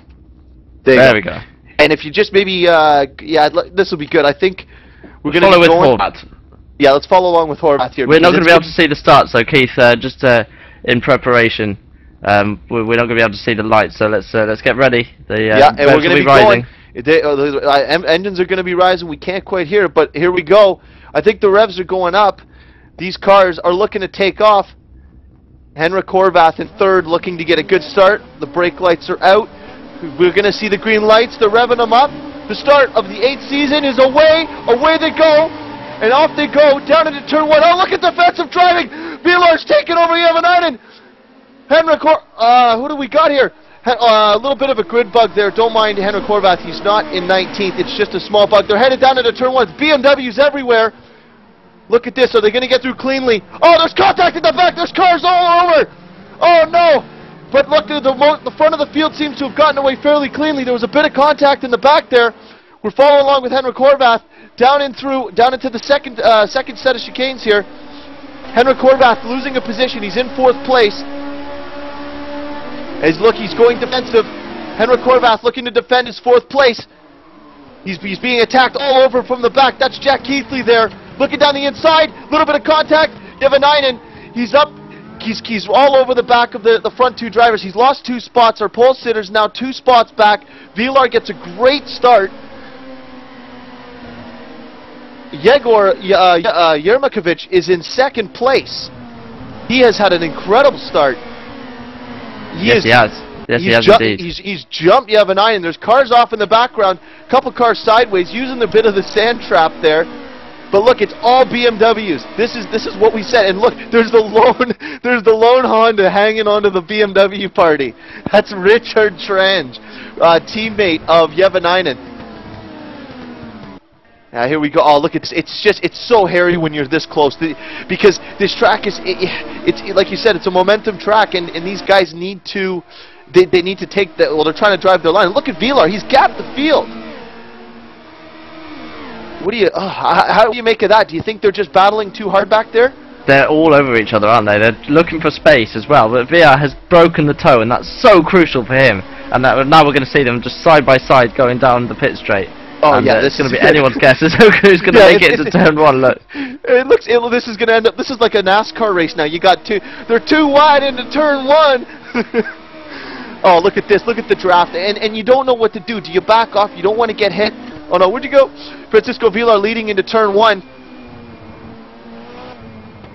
[SPEAKER 2] There we go.
[SPEAKER 1] And if you just maybe, this will be good. I think we're going to
[SPEAKER 2] follow with Horvath.
[SPEAKER 1] Yeah, let's follow along with Horvath here.
[SPEAKER 2] We're not going to be able to see the start, so Keith, just in preparation, we're not going to be able to see the lights. So let's get ready. And
[SPEAKER 1] we're going to be going. Engines are going to be rising. We can't quite hear it, but here we go. I think the revs are going up. These cars are looking to take off. Henrik Horvath in third, looking to get a good start. The brake lights are out. We're going to see the green lights. They're revving them up. The start of the 8th season is away. Away they go. And off they go down into turn 1. Oh, look at defensive driving. Vilar's taking over Yavanainen. Henrik who do we got here? A little bit of a grid bug there. Don't mind Henrik Horvath. He's not in 19th. It's just a small bug. They're headed down into turn 1. BMWs everywhere. Look at this. Are they going to get through cleanly? Oh, there's contact in the back. There's cars all over. Oh, no. But look, the front of the field seems to have gotten away fairly cleanly. There was a bit of contact in the back there. We're following along with Henrik Horvath down into the second set of chicanes here. Henrik Horvath losing a position. He's in 4th place. As look, he's going defensive. Henrik Horvath looking to defend his 4th place. He's being attacked all over from the back. That's Jack Keithley there. Looking down the inside. Little bit of contact. Yavanainen. He's up. He's all over the back of the front 2 drivers. He's lost 2 spots. Our pole sitter's now 2 spots back. Vilar gets a great start. Yegor Yermakovic is in 2nd place. He has had an incredible start.
[SPEAKER 2] Yes, he has. Yes, he has indeed.
[SPEAKER 1] He's jumped Yavanainen. There's cars off in the background. A couple cars sideways, using a bit of the sand trap there. But look, it's all BMWs. This is what we said. And look, there's the lone Honda hanging onto the BMW party. That's Richard Trange, teammate of Yavanainen. Here we go. Oh, look, it's so hairy when you're this close, because this track is, it's like you said, it's a momentum track, and these guys need to, they need to take the, well, they're trying to drive their line. Look at Vilar, he's gapped the field. What do you, how do you make of that? Do you think they're just battling too hard back there?
[SPEAKER 2] They're all over each other, aren't they? They're looking for space as well, but Vilar has broken the toe, and that's so crucial for him. And now we're going to see them just side by side going down the pit straight. Oh, and yeah, this is going to be anyone's guess as to who's going to make it into turn 1. Look,
[SPEAKER 1] this is going to end up. This is like a NASCAR race now. You got they're too wide into turn 1. Oh, look at this. Look at the draft, and you don't know what to do. Do you back off? You don't want to get hit. Oh no, where'd you go? Francisco Vilar leading into turn 1.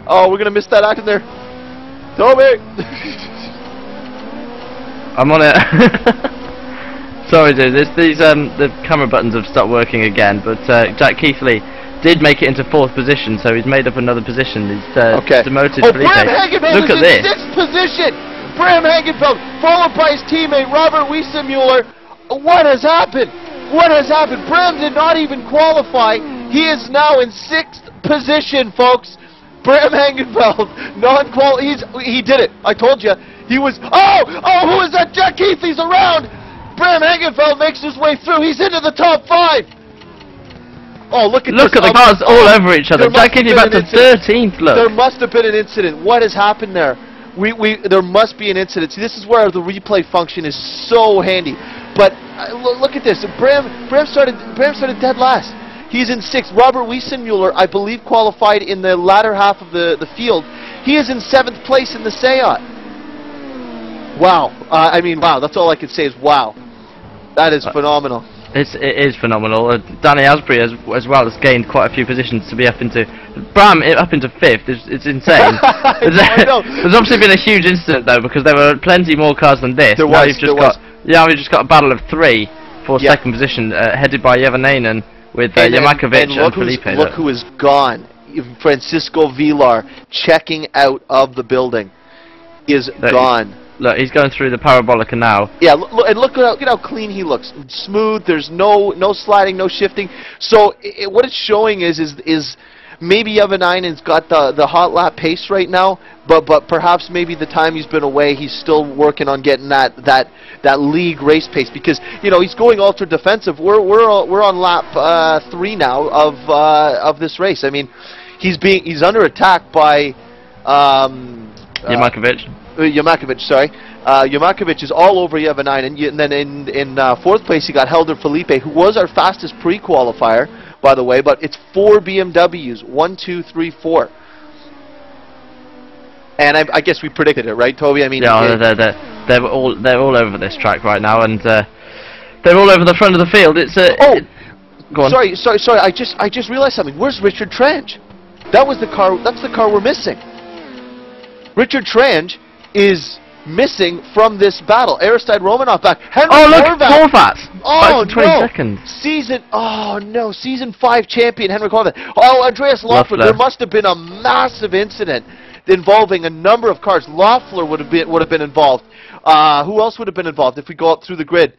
[SPEAKER 1] Oh, we're going to miss that action there. Toby.
[SPEAKER 2] I'm on it. Sorry, dude. The camera buttons have stopped working again. But Jack Keithley did make it into 4th position, so he's made up another position. He's demoted Felipe.
[SPEAKER 1] Bram Hagenfeld
[SPEAKER 2] Look at this.
[SPEAKER 1] 6th position. Bram Hagenfeld, followed by his teammate Robert Wiesenmuller. What has happened? What has happened? Bram did not even qualify. He is now in 6th position, folks. Bram Hagenfeld, he did it. I told you. He was. Oh, who is that? Jack Keithley's around. Bram Hagenfeld makes his way through. He's into the top 5. Oh, look at this.
[SPEAKER 2] Look at the cars all over each other. Jack Keithley back to 13th. Look.
[SPEAKER 1] There must have been an incident. What has happened there? There must be an incident. See, this is where the replay function is so handy. But look at this. Bram started dead last. He's in 6th. Robert Wiesenmuller, I believe, qualified in the latter half of the field. He is in 7th place in the Seat. Wow. I mean, wow. That's all I can say is wow. That is phenomenal.
[SPEAKER 2] It is phenomenal. Danny Asbury as well has gained quite a few positions to be up into. Bram up into 5th. It's insane. There's obviously been a huge incident though, because there were plenty more cars than this. We've just got a battle of 3 for 2nd position, headed by Yavanainen with Yermakovic and Felipe.
[SPEAKER 1] Look who is gone. Francisco Vilar checking out of the building. He is gone.
[SPEAKER 2] Look, he's going through the Parabolica now. Yeah,
[SPEAKER 1] look at how clean he looks. Smooth. There's no sliding, no shifting. So what it's showing is maybe Yavanainen's got the hot lap pace right now, but perhaps maybe the time he's been away, he's still working on getting that league race pace, because he's going ultra defensive. We're on lap 3 now of this race. I mean, he's under attack by Yermakovic, sorry. Yermakovic is all over Yavanainen, and then in 4th place he got Helder Felipe, who was our fastest pre-qualifier, by the way, but it's 4 BMWs, 1, 2, 3, 4. And I guess we predicted it, right, Toby? I mean,
[SPEAKER 2] yeah, they're all over this track right now, and They're all over the front of the field. It's a... Go on.
[SPEAKER 1] Sorry. I just realized something. Where's Richard Trange? That was the car. That's the car we're missing. Richard Trange is missing from this battle. Aristide Romanov back. Henrik
[SPEAKER 2] Horvath.
[SPEAKER 1] Oh,
[SPEAKER 2] 20
[SPEAKER 1] no.
[SPEAKER 2] seconds.
[SPEAKER 1] Season 5 champion Henrik Horvath. Oh, Andreas Loeffler. There must have been a massive incident involving a number of cars. Loeffler would have been involved. Who else would have been involved if we go up through the grid?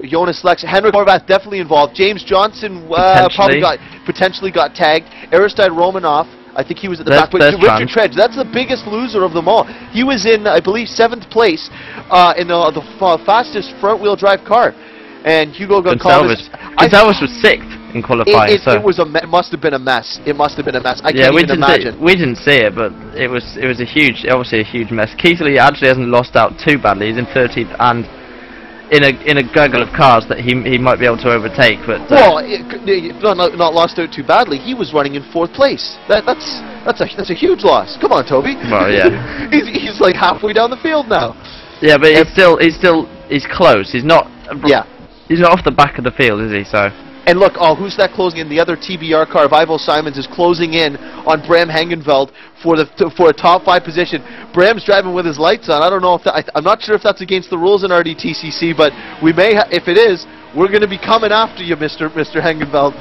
[SPEAKER 1] Jonas Lex, Henrik Horvath definitely involved. James Johnson potentially got tagged. Aristide Romanov, I think he was at the back. But Richard Trange, that's the biggest loser of them all. He was in, I believe, 7th place in the fastest front-wheel drive car. And Hugo Gonçalves
[SPEAKER 2] was 6th in qualifying.
[SPEAKER 1] It must have been a mess. It must have been a mess. I can't even imagine.
[SPEAKER 2] We didn't see it, but it was obviously a huge mess. Keithley actually hasn't lost out too badly. He's in 13th and in a gaggle of cars that he might be able to overtake, but
[SPEAKER 1] not lost out too badly. He was running in 4th place. That's a huge loss. Come on, Toby.
[SPEAKER 2] Well, yeah.
[SPEAKER 1] he's like halfway down the field now.
[SPEAKER 2] Yeah, but he's close. He's not. Yeah. He's not off the back of the field, is he? So.
[SPEAKER 1] And look, who's that closing in? The other TBR car of Ivo Simons is closing in on Bram Hengenveld for a top 5 position. Bram's driving with his lights on. I don't know if I'm not sure if that's against the rules in RDTCC, but we may. If it is, we're going to be coming after you, Mr. Hengenveld.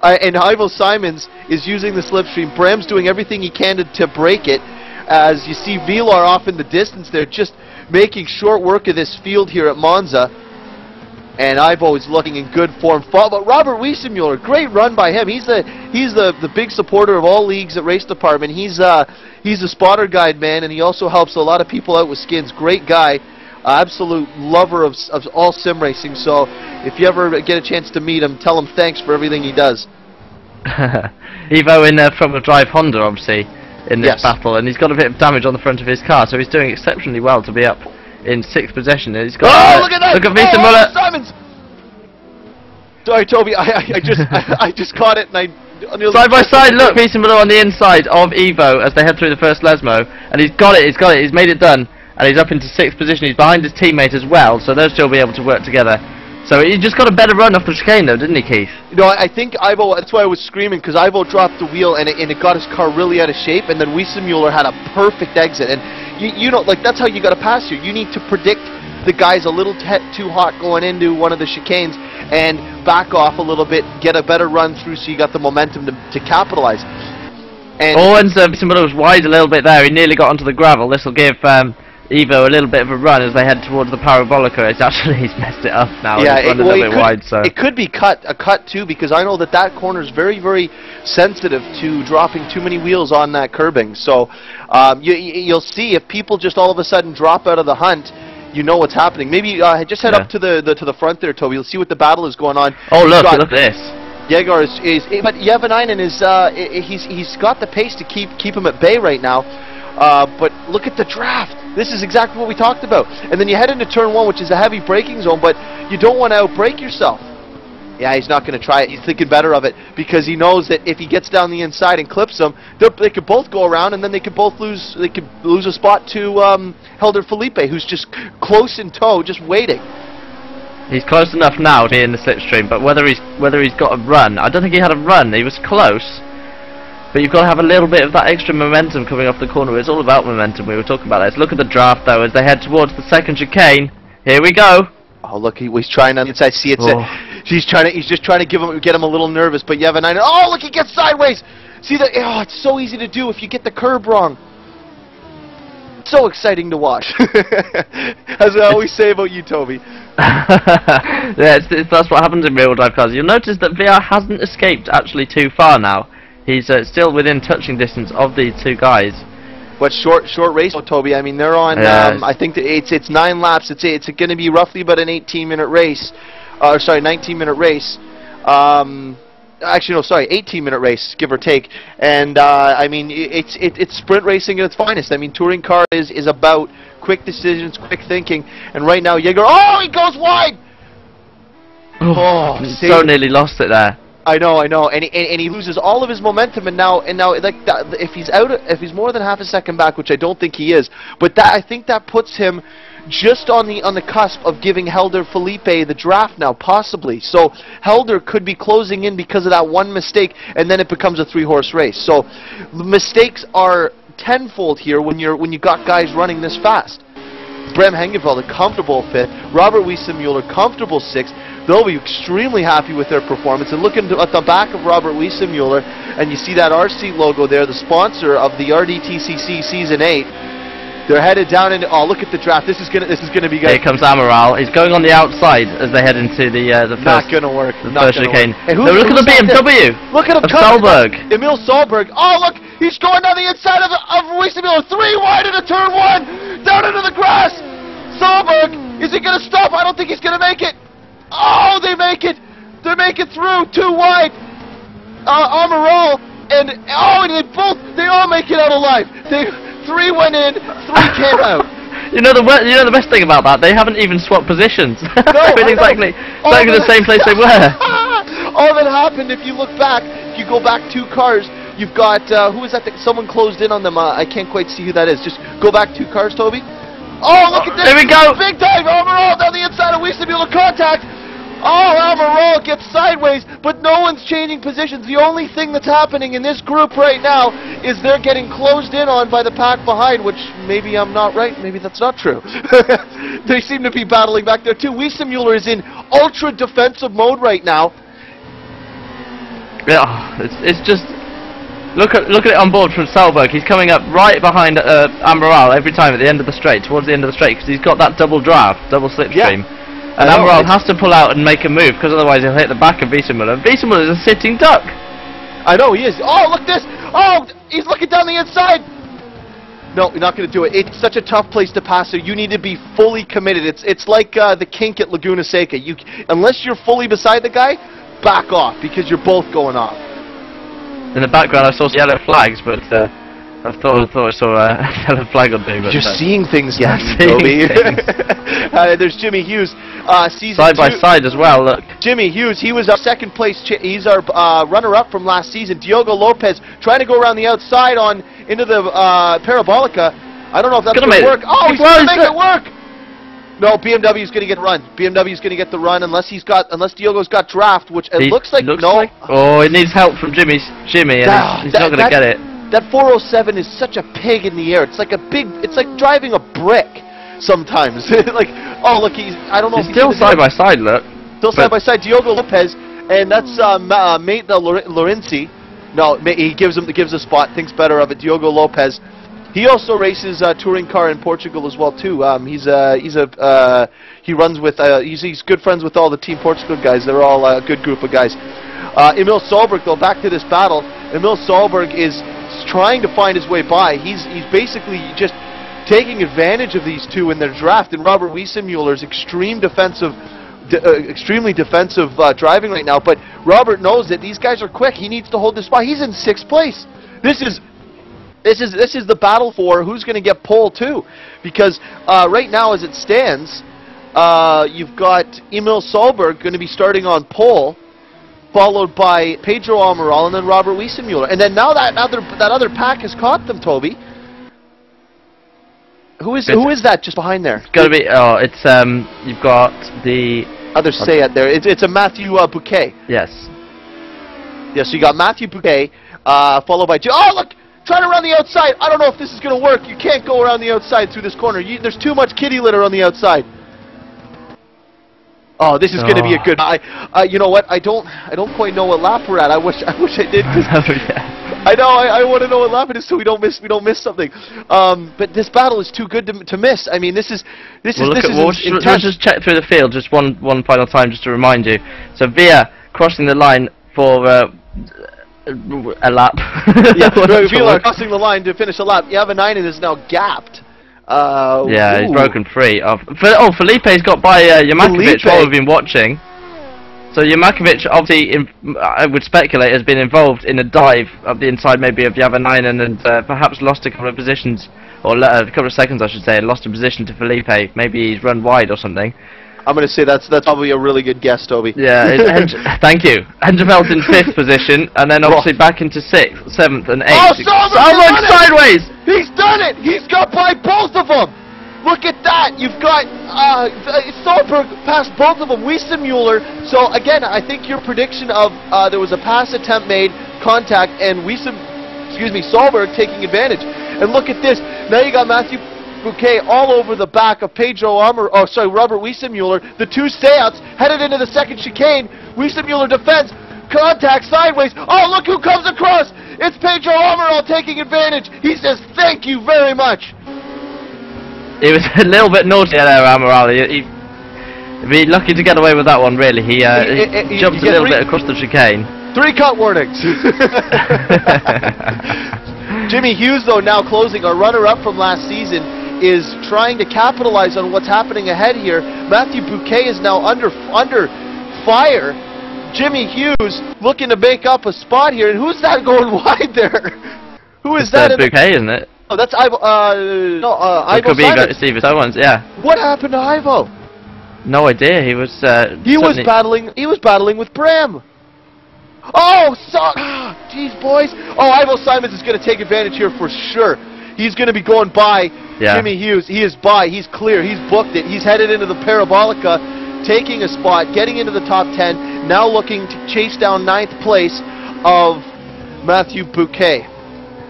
[SPEAKER 1] And Ivo Simons is using the slipstream. Bram's doing everything he can to break it. As you see, Vilar off in the distance, they're just making short work of this field here at Monza. And Ivo is looking in good form. But Robert Wiesemuller, great run by him. He's the big supporter of all leagues at Race Department. He's a spotter guide, man, and he also helps a lot of people out with skins. Great guy, absolute lover of all sim racing. So if you ever get a chance to meet him, tell him thanks for everything he does.
[SPEAKER 2] Evo in front-wheel drive Honda, obviously, in this battle, and he's got a bit of damage on the front of his car, so he's doing exceptionally well to be up in 6th position. He's got
[SPEAKER 1] look at that!
[SPEAKER 2] Look at Wiesemuller!
[SPEAKER 1] Simons! Sorry, Toby, I just caught it, and
[SPEAKER 2] side by side, look, Wiesemuller on the inside of Evo as they head through the first Lesmo, and he's got it, he's made it done, and he's up into 6th position. He's behind his teammate as well, so they'll still be able to work together. So he just got a better run off the chicane though, didn't he, Keith?
[SPEAKER 1] You know, I think Ivo, that's why I was screaming, because Ivo dropped the wheel and it got his car really out of shape, and then Wiesemuller had a perfect exit. And you know, like, that's how you got to pass here. You need to predict the guy's a little too hot going into one of the chicanes and back off a little bit, get a better run through so you got the momentum to capitalize. And
[SPEAKER 2] Wiesemuller was wide a little bit there. He nearly got onto the gravel. This will give Evo a little bit of a run as they head towards the Parabolica. He's messed it up now.
[SPEAKER 1] Yeah,
[SPEAKER 2] it's a little bit wide, so
[SPEAKER 1] it could be a cut too, because I know that corner is very, very sensitive to dropping too many wheels on that curbing. So you'll see if people just all of a sudden drop out of the hunt, you know what's happening. Maybe just head up to the front there, Toby. You'll see what the battle is going on.
[SPEAKER 2] Oh, look at this.
[SPEAKER 1] Jaeger but Jevanainen is he's got the pace to keep him at bay right now. But look at the draft. This is exactly what we talked about. And then you head into turn 1, which is a heavy braking zone, but you don't want to outbrake yourself. Yeah, he's not going to try it. He's thinking better of it, because he knows that if he gets down the inside and clips them, they could both go around, and then they could both lose. They could lose a spot to Helder Felipe, who's just close in tow, just waiting.
[SPEAKER 2] He's close enough now to be in the slipstream, but whether he's got a run, I don't think he had a run. He was close. But you've got to have a little bit of that extra momentum coming off the corner. It's all about momentum. We were talking about this. Look at the draft, though, as they head towards the second chicane. Here we go.
[SPEAKER 1] Oh, look, he's trying on the inside. See, he's just trying to get him a little nervous. But Jevanainen, oh, look, he gets sideways. See that? Oh, it's so easy to do if you get the curb wrong. So exciting to watch. As I always say about you, Toby.
[SPEAKER 2] Yeah, that's what happens in real life cars. You'll notice that VR hasn't escaped actually too far now. He's still within touching distance of these two guys.
[SPEAKER 1] But short race, Toby. I mean, they're on. I think that it's 9 laps. It's going to be roughly about an 18-minute race. Sorry, 19-minute race. Actually, no, sorry, 18-minute race, give or take. And I mean, it's sprint racing at its finest. I mean, touring car is about quick decisions, quick thinking. And right now, Jaeger, oh, he goes wide.
[SPEAKER 2] Oh, so nearly lost it there.
[SPEAKER 1] I know, and he loses all of his momentum, and now like that, if he's more than half a second back, which I don't think he is, but I think that puts him just on the cusp of giving Helder Felipe the draft now, possibly. So Helder could be closing in because of that one mistake, and then it becomes a 3-horse race. So the mistakes are tenfold here when you got guys running this fast. Brem Hengeveld, a comfortable 5th. Robert Wiesenmuller, comfortable 6th. They'll be extremely happy with their performance. And looking at the back of Robert Wiesenmuller, and you see that RC logo there, the sponsor of the RDTCC Season 8. They're headed down into. Oh, look at the draft. This is gonna be good.
[SPEAKER 2] Here comes Amaral. He's going on the outside as they head into the first.
[SPEAKER 1] Not gonna work.
[SPEAKER 2] The first chicane.
[SPEAKER 1] Hey,
[SPEAKER 2] no, look at the BMW.
[SPEAKER 1] Look at him.
[SPEAKER 2] Solberg.
[SPEAKER 1] Emil Solberg. Oh, look, he's going down the inside of Wiesenmuller. 3 wide into turn 1, down into the grass. Solberg, is he gonna stop? I don't think he's gonna make it. Oh, they make it. They make it through. 2 wide. Amaral and they all make it out alive. 3 went in, 3 came out. You know the best thing about that? They haven't even swapped positions.
[SPEAKER 2] No, in exactly the same place they were.
[SPEAKER 1] All that happened, if you look back, if you go back 2 cars, you've got who is that? Someone closed in on them. I can't quite see who that is. Just go back 2 cars, Toby. Oh, look at this!
[SPEAKER 2] There we go.
[SPEAKER 1] Big dive, Amaral down the inside of Wiesenmuller, contact. Oh, Amaral gets sideways, but no one's changing positions. The only thing that's happening in this group right now is they're getting closed in on by the pack behind, which maybe I'm not right, maybe that's not true. They seem to be battling back there too. Wiesenmuller is in ultra defensive mode right now.
[SPEAKER 2] Yeah, it's just look at it on board from Solberg. He's coming up right behind Amaral every time at the end of the straight, towards the end of the straight, because he's got that double draft, double slipstream. Yeah. And Amaral has to pull out and make a move, because otherwise he'll hit the back of Wiesenmuller. Wiesenmuller is a sitting duck.
[SPEAKER 1] I know, he is. Oh, look this! Oh, he's looking down the inside! No, you're not going to do it. It's such a tough place to pass, so you need to be fully committed. It's like the kink at Laguna Seca. Unless you're fully beside the guy, back off, because you're both going off.
[SPEAKER 2] In the background I saw some yellow flags, but I thought I saw a yellow flag on there.
[SPEAKER 1] You're seeing things, yeah, Toby. There's Jimmy Hughes,
[SPEAKER 2] side by side as well. Look,
[SPEAKER 1] Jimmy Hughes. He was our 2nd place. He's our runner-up from last season. Diogo Lopez trying to go around the outside into the Parabolica. I don't know if that's going to work. Oh, he's going to make it work. No, BMW's going to get the run. BMW's going to get the run unless Diogo's got draft, which it looks like.
[SPEAKER 2] Oh, it needs help from Jimmy, and he's not going to get it.
[SPEAKER 1] That 407 is such a pig in the air. It's like it's like driving a brick sometimes. Like, oh look, I don't know.
[SPEAKER 2] He's still side by side. Look,
[SPEAKER 1] still side by side. Diogo Lopez, and that's mate Lorenzi. No, he gives a spot. Thinks better of it. Diogo Lopez. He also races a touring car in Portugal as well too. He runs with he's good friends with all the Team Portugal guys. They're all a good group of guys. Emil Solberg, though, back to this battle. Emil Solberg is trying to find his way by. He's basically just taking advantage of these 2 in their draft, and Robert Wiesenmuller's extremely defensive driving right now. But Robert knows that these guys are quick. He needs to hold this spot. He's in 6th place. This is the battle for who's going to get pole 2, because right now as it stands, you've got Emil Solberg going to be starting on pole, followed by Pedro Amaral, and then Robert Wiesenmuller. And then now that other pack has caught them, Toby. Who is that just behind there?
[SPEAKER 2] It's got to be. Oh, it's you've got the
[SPEAKER 1] other Seat there. It's a Matthew Bouquet.
[SPEAKER 2] Yes.
[SPEAKER 1] Yeah. So you got Matthew Bouquet, followed by. Oh look, trying to run the outside. I don't know if this is going to work. You can't go around the outside through this corner. There's too much kitty litter on the outside. Oh, this is going to be a good. You know what? I don't quite know what lap we're at. I wish I did. I know. I want to know what lap it is so we don't miss something. But this battle is too good to miss. I mean, this is
[SPEAKER 2] We'll just check through the field just one final time just to remind you. So Via crossing the line for a lap.
[SPEAKER 1] Yeah, Via crossing the line to finish a lap. Yavanainen is now gapped.
[SPEAKER 2] Yeah, he's broken free. Felipe's got by Yamakovic while we've been watching. So Yamakovic, obviously, I would speculate, has been involved in a dive up the inside maybe of Yavanainen and perhaps lost a couple of positions, or a couple of seconds I should say, and lost a position to Felipe. Maybe he's run wide or something.
[SPEAKER 1] I'm going to say that's probably a really good guess, Toby.
[SPEAKER 2] Yeah, thank you. Hengeveld in 5th position, and then obviously back into 6th, 7th, and 8th.
[SPEAKER 1] Oh,
[SPEAKER 2] Solberg sideways!
[SPEAKER 1] He's done it! He's got by both of them! Look at that! You've got Taulborg passed both of them. Wiesenmuller. So again, I think your prediction of there was a pass attempt made, contact, and Taulborg taking advantage. And look at this. Now you got Matthew Bouquet all over the back of Robert Wiesenmuller. The two stayouts headed into the second chicane. Wiesenmuller defends. Contact sideways. Oh, look who comes across! It's Pedro Amaral taking advantage. He says, "Thank you very much."
[SPEAKER 2] He was a little bit naughty there, Amaral. He'd be lucky to get away with that one, really. He jumped a little bit across the chicane.
[SPEAKER 1] 3 cut warnings. Jimmy Hughes, though, now closing, our runner-up from last season, is trying to capitalize on what's happening ahead here. Matthew Bouquet is now under fire. Jimmy Hughes looking to make up a spot here, and who's that going wide there? Who is that?
[SPEAKER 2] Bouquet, isn't it?
[SPEAKER 1] Oh, that's Ivo. Ivo
[SPEAKER 2] could
[SPEAKER 1] Simons.
[SPEAKER 2] be Steve Owens, yeah.
[SPEAKER 1] What happened to Ivo?
[SPEAKER 2] No idea. He was.
[SPEAKER 1] He was battling. He was battling with Bram. Oh, jeez, boys. Oh, Ivo Simons is going to take advantage here for sure. He's going to be going by Jimmy Hughes. He is by. He's clear. He's booked it. He's headed into the Parabolica, taking a spot, getting into the top 10. Now looking to chase down 9th place of Matthew Bouquet.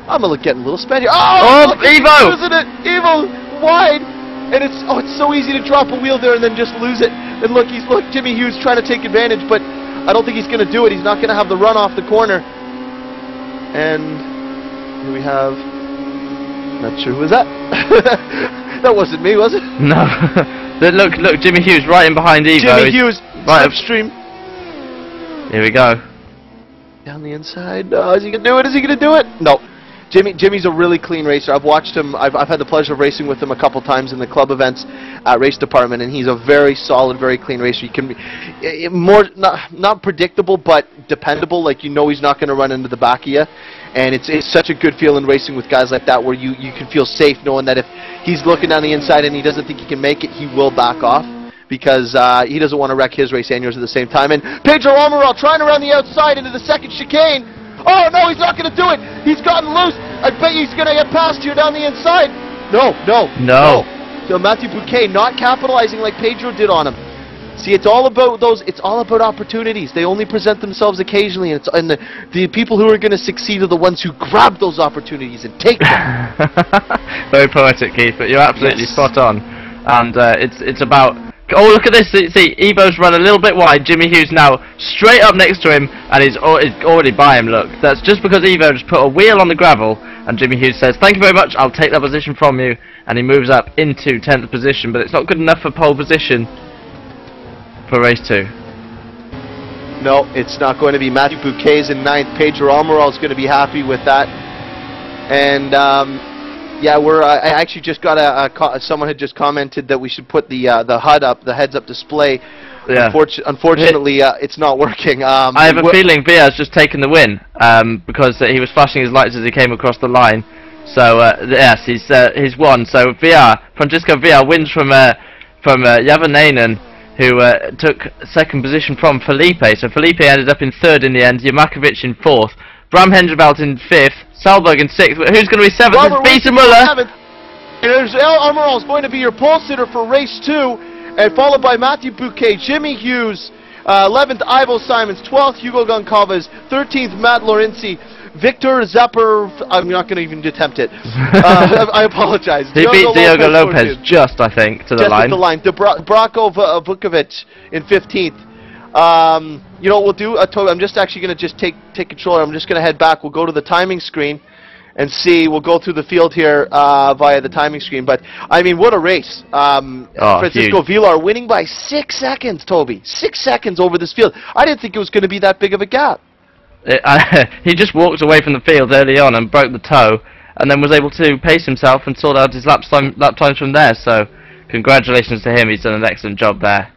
[SPEAKER 1] I'm getting a little sped here. Oh,
[SPEAKER 2] Evo!
[SPEAKER 1] Losing it. Evo wide, and it's so easy to drop a wheel there and then just lose it. And look, Jimmy Hughes trying to take advantage, but I don't think he's going to do it. He's not going to have the run off the corner. And here we have. Not sure who was that. That wasn't me, was it?
[SPEAKER 2] No. Look, Jimmy Hughes right in behind Evo.
[SPEAKER 1] Jimmy Hughes, right upstream.
[SPEAKER 2] Here we go.
[SPEAKER 1] Down the inside. Is he gonna do it? Is he gonna do it? No. Jimmy's a really clean racer. I've watched him. I've had the pleasure of racing with him a couple times in the club events at Race Department, and he's a very solid, very clean racer. He can be not predictable, but dependable. Like, you know, he's not going to run into the back of you, and it's such a good feeling racing with guys like that, where you can feel safe knowing that if he's looking down the inside and he doesn't think he can make it, he will back off, because he doesn't want to wreck his race and yours at the same time. And Pedro Amaral trying to run the outside into the second chicane. Oh, no, he's not going to do it. He's gotten loose. I bet he's going to get past you down the inside. No. So Matthew Bouquet not capitalizing like Pedro did on him. See, it's all about opportunities. They only present themselves occasionally, and the people who are going to succeed are the ones who grab those opportunities and take them.
[SPEAKER 2] Very poetic, Keith, but you're absolutely spot on. And it's about. Oh, look at this. See, Evo's run a little bit wide. Jimmy Hughes now straight up next to him, and he's already by him, look. That's just because Evo just put a wheel on the gravel, and Jimmy Hughes says, "Thank you very much, I'll take that position from you," and he moves up into 10th position, but it's not good enough for pole position for race 2.
[SPEAKER 1] No, it's not going to be. Matthew Bouquet's in 9th. Pedro Amaral is going to be happy with that. And, yeah, I actually just got someone had just commented that we should put the HUD up, the heads-up display. Yeah. Unfortunately, it's not working.
[SPEAKER 2] I have a feeling Villa's just taken the win, because he was flashing his lights as he came across the line. So yes, he's won. So Francisco Villa wins from Javanainen, who took 2nd position from Felipe. So Felipe ended up in 3rd in the end. Jemakovic in 4th. Bram Hendreveld in 5th, Salberg in 6th, but who's going to be 7th? It's Wiesenmuller!
[SPEAKER 1] Amaral is going to be your pole sitter for race 2, and followed by Matthew Bouquet, Jimmy Hughes, 11th Ivo Simons, 12th Hugo Goncalves, 13th Matt Lorenzi, Victor Zepper. I'm not going to even attempt it. I apologize.
[SPEAKER 2] He beat Diogo Lopez just, I think, to the line.
[SPEAKER 1] Just at the line. Branko Vukovic in 15th. You know what we'll do, Toby, I'm just actually going to take control. I'm just going to head back. We'll go to the timing screen and see. We'll go through the field here via the timing screen. But, I mean, what a race. Francisco Villar winning by 6 seconds, Toby. 6 seconds over this field. I didn't think it was going to be that big of a gap.
[SPEAKER 2] He just walked away from the field early on and broke the toe, and then was able to pace himself and sort out his lap times from there. So, congratulations to him. He's done an excellent job there.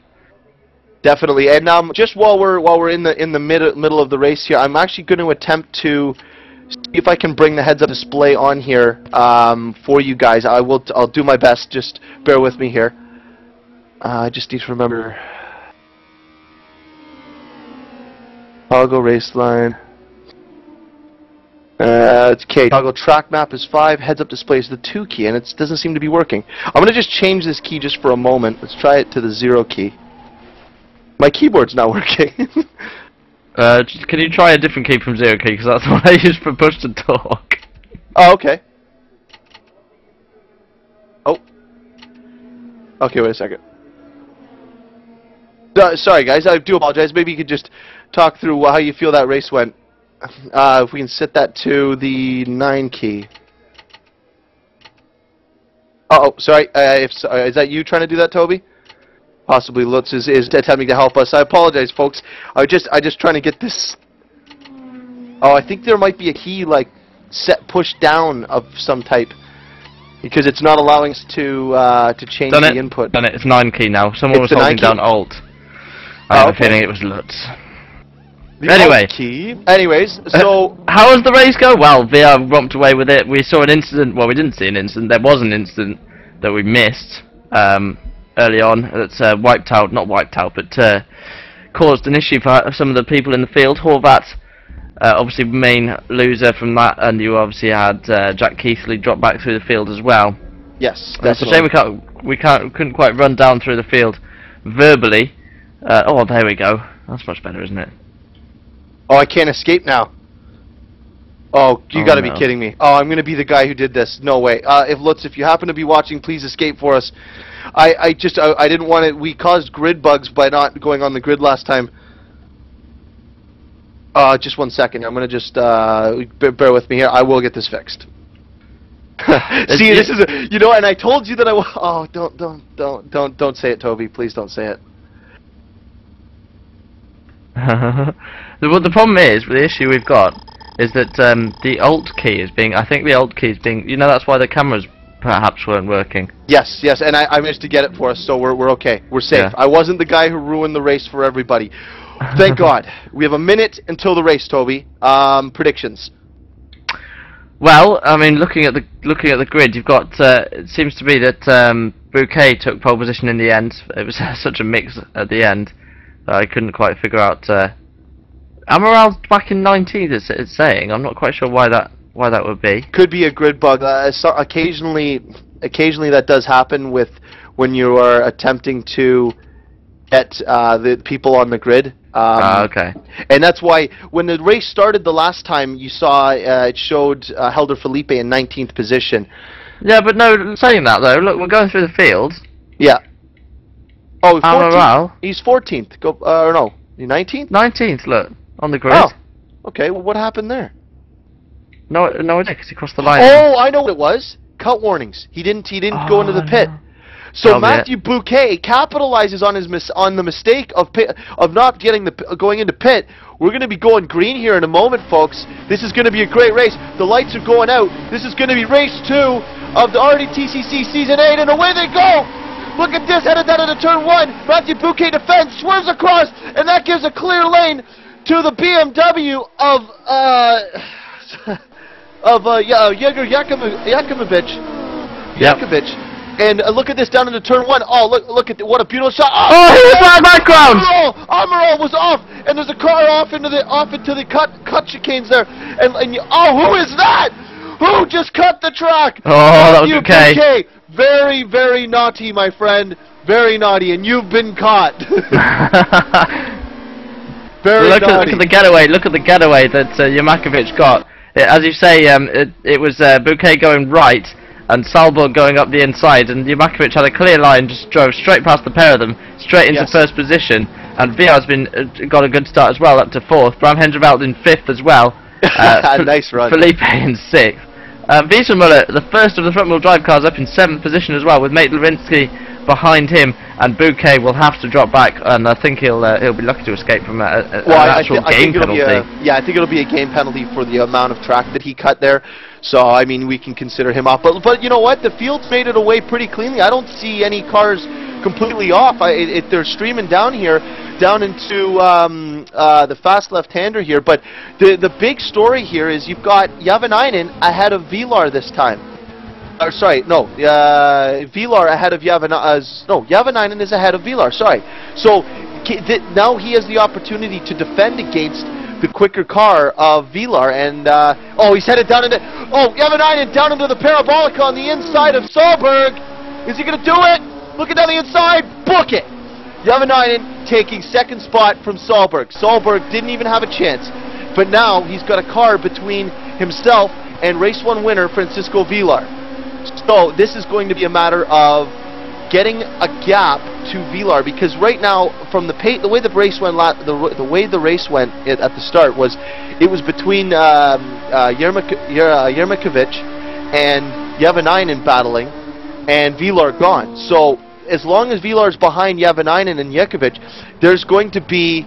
[SPEAKER 1] Definitely. And just while we're in the middle of the race here, I'm actually going to attempt to see if I can bring the heads-up display on here for you guys. I'll do my best. Just bear with me here. I just need to remember. I'll go race line. Okay, toggle track map is 5, heads up display is the 2 key, and it doesn't seem to be working. I'm going to just change this key just for a moment. Let's try it to the 0 key. My keyboard's not working.
[SPEAKER 2] Can you try a different key from 0 key, because that's what I use for push to talk.
[SPEAKER 1] Oh, okay. Oh. Okay, wait a second. Sorry guys, I do apologize. Maybe you could just talk through how you feel that race went. If we can set that to the 9 key. Uh oh, sorry. Is that you trying to do that, Toby? Possibly Lutz is attempting to help us. I apologize, folks. I just trying to get this. Oh, I think there might be a key like push down of some type, because it's not allowing us to change the input.
[SPEAKER 2] Done it. It's 9 key now. Someone was holding down Alt. I have a feeling it was Lutz. Anyway,
[SPEAKER 1] anyways, so
[SPEAKER 2] how was the race go? Well, VR romped away with it. We saw an incident. Well, we didn't see an incident. There was an incident that we missed early on. That's not wiped out, but caused an issue for some of the people in the field. Horvat, obviously main loser from that, and you obviously had Jack Keithley drop back through the field as well.
[SPEAKER 1] Yes,
[SPEAKER 2] that's a shame we couldn't quite run down through the field verbally. Oh, there we go. That's much better, isn't it?
[SPEAKER 1] Oh, I can't escape now. Oh, you gotta be kidding me. Oh, I'm gonna be the guy who did this. No way. If you happen to be watching, please escape for us. I didn't want it. We caused grid bugs by not going on the grid last time. Just 1 second. I'm gonna just bear with me here. I will get this fixed. See, this is and I told you that I. Oh, don't say it, Toby. Please don't say it.
[SPEAKER 2] The problem is, the issue we've got is that the Alt key is being. I think the Alt key is being. That's why the cameras perhaps weren't working.
[SPEAKER 1] Yes, and I managed to get it for us, so we're okay. We're safe. Yeah. I wasn't the guy who ruined the race for everybody. Thank God. We have a minute until the race, Toby. Predictions.
[SPEAKER 2] Well, I mean, looking at the grid, you've got. It seems to be that Bouquet took pole position in the end. It was such a mix at the end. I couldn't quite figure out. Amaral back in 19th. It's saying. I'm not quite sure why that would be. Could be
[SPEAKER 1] a grid bug. Occasionally that does happen when you are attempting to get the people on the grid.
[SPEAKER 2] Okay.
[SPEAKER 1] And that's why when the race started the last time, you saw it showed Helder Felipe in 19th position.
[SPEAKER 2] Yeah, but no. Saying that though, look, we're going through the field.
[SPEAKER 1] Yeah. Oh,
[SPEAKER 2] 14th.
[SPEAKER 1] He's 14th. Go, or no, 19th?
[SPEAKER 2] 19th, look, on the grid.
[SPEAKER 1] Oh, okay, well, what happened there?
[SPEAKER 2] No idea, because he crossed the line.
[SPEAKER 1] Oh, I know what it was. Cut warnings. He didn't go into the pit. No. So Matthew Bouquet capitalizes on the mistake of not going into pit. We're going to be going green here in a moment, folks. This is going to be a great race. The lights are going out. This is going to be race 2 of the RDTCC Season 8, and away they go! Look at this, headed down into turn 1. Matthew Bouquet defends, swerves across, and that gives a clear lane to the BMW of Yegor Yakimovich. Yakovic. And look at this down into turn 1. Oh, look at what a beautiful shot.
[SPEAKER 2] Oh, he was on background.
[SPEAKER 1] Amaral was off, and there's a car off into the cut chicanes there. And who is that? Who just cut the track?
[SPEAKER 2] Oh, that was okay.
[SPEAKER 1] Very, very naughty, my friend. Very naughty, and you've been caught.
[SPEAKER 2] Look at the getaway. Look at the getaway that Yamakovic got. As you say, it was Bouquet going right and Taulborg going up the inside, and Yamakovic had a clear line, just drove straight past the pair of them, straight into first position. And Viar's got a good start as well, up to 4th. Bram Hendreveld in 5th as well.
[SPEAKER 1] Nice run.
[SPEAKER 2] Felipe in 6th. Wieselmuller, the first of the front-wheel drive cars, up in 7th position as well, with Mate Lewinsky behind him, and Bouquet will have to drop back, and I think he'll be lucky to escape from an actual game penalty.
[SPEAKER 1] I think it'll be a game penalty for the amount of track that he cut there. So I mean, we can consider him off. But you know what? The field's made it away pretty cleanly. I don't see any cars completely off. They're streaming down here, down into the fast left-hander here. But the big story here is you've got Javanainen ahead of Vilar this time. Vilar ahead of Javanainen is ahead of Vilar. Sorry. So now he has the opportunity to defend against the quicker car of Vilar, and oh, he's headed down into, oh, Yavanainen down into the parabolic on the inside of Solberg. Is he going to do it? Looking down the inside, book it. Yavanainen taking second spot from Solberg. Solberg didn't even have a chance, but now he's got a car between himself and race 1 winner Francisco Vilar. So this is going to be a matter of getting a gap to Vilar, because right now, from the way the race went, the way the race went at the start was, it was between Yermakovic and Yavanainen battling, and Vilar gone. So as long as Vilar's behind Yavanainen and Yermakovic, there's going to be,